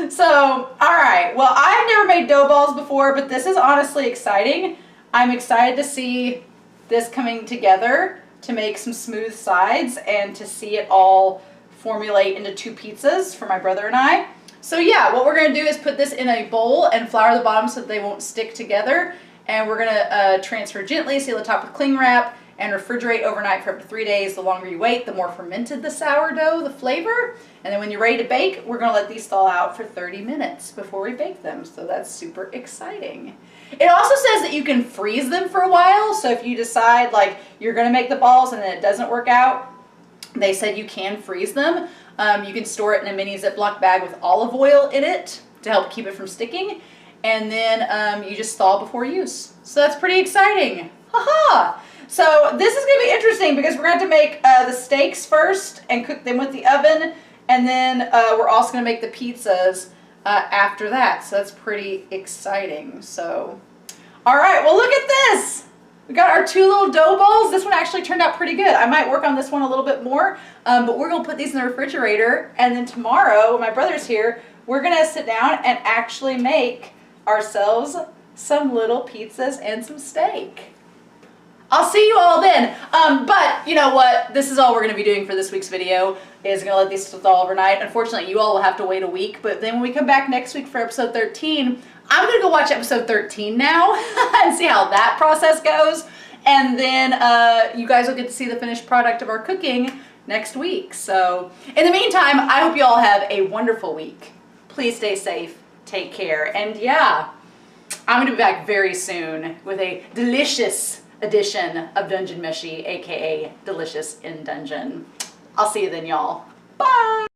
So, all right. Well, I've never made dough balls before, but this is honestly exciting. I'm excited to see this coming together to make some smooth sides and to see it all formulate into 2 pizzas for my brother and I. So yeah, what we're gonna do is put this in a bowl and flour the bottom so that they won't stick together. And we're gonna transfer gently, seal the top with cling wrap, and refrigerate overnight for up to 3 days. The longer you wait, the more fermented the sourdough, the flavor. And then when you're ready to bake, we're gonna let these thaw out for 30 minutes before we bake them. So that's super exciting. It also says that you can freeze them for a while. So if you decide like you're gonna make the balls and then it doesn't work out, they said you can freeze them. You can store it in a mini Ziploc bag with olive oil in it to help keep it from sticking. And then you just thaw before use. So that's pretty exciting. Haha! So this is going to be interesting because we're going to have to make the steaks first and cook them with the oven. And then we're also going to make the pizzas after that. So that's pretty exciting. So, all right, well, look at this. We got our 2 little dough balls. This one actually turned out pretty good. I might work on this one a little bit more, but we're going to put these in the refrigerator. And then tomorrow, when my brother's here, we're going to sit down and actually make ourselves some little pizzas and some steak. I'll see you all then. But you know what? This is all we're going to be doing for this week's video. Is going to let these thaw overnight. Unfortunately, you all will have to wait a week. But then when we come back next week for episode 13, I'm going to go watch episode 13 now and see how that process goes. And then you guys will get to see the finished product of our cooking next week. So in the meantime, I hope you all have a wonderful week. Please stay safe. Take care. And yeah, I'm going to be back very soon with a delicious edition of Dungeon Meshi, aka Delicious in Dungeon. I'll see you then, y'all. Bye!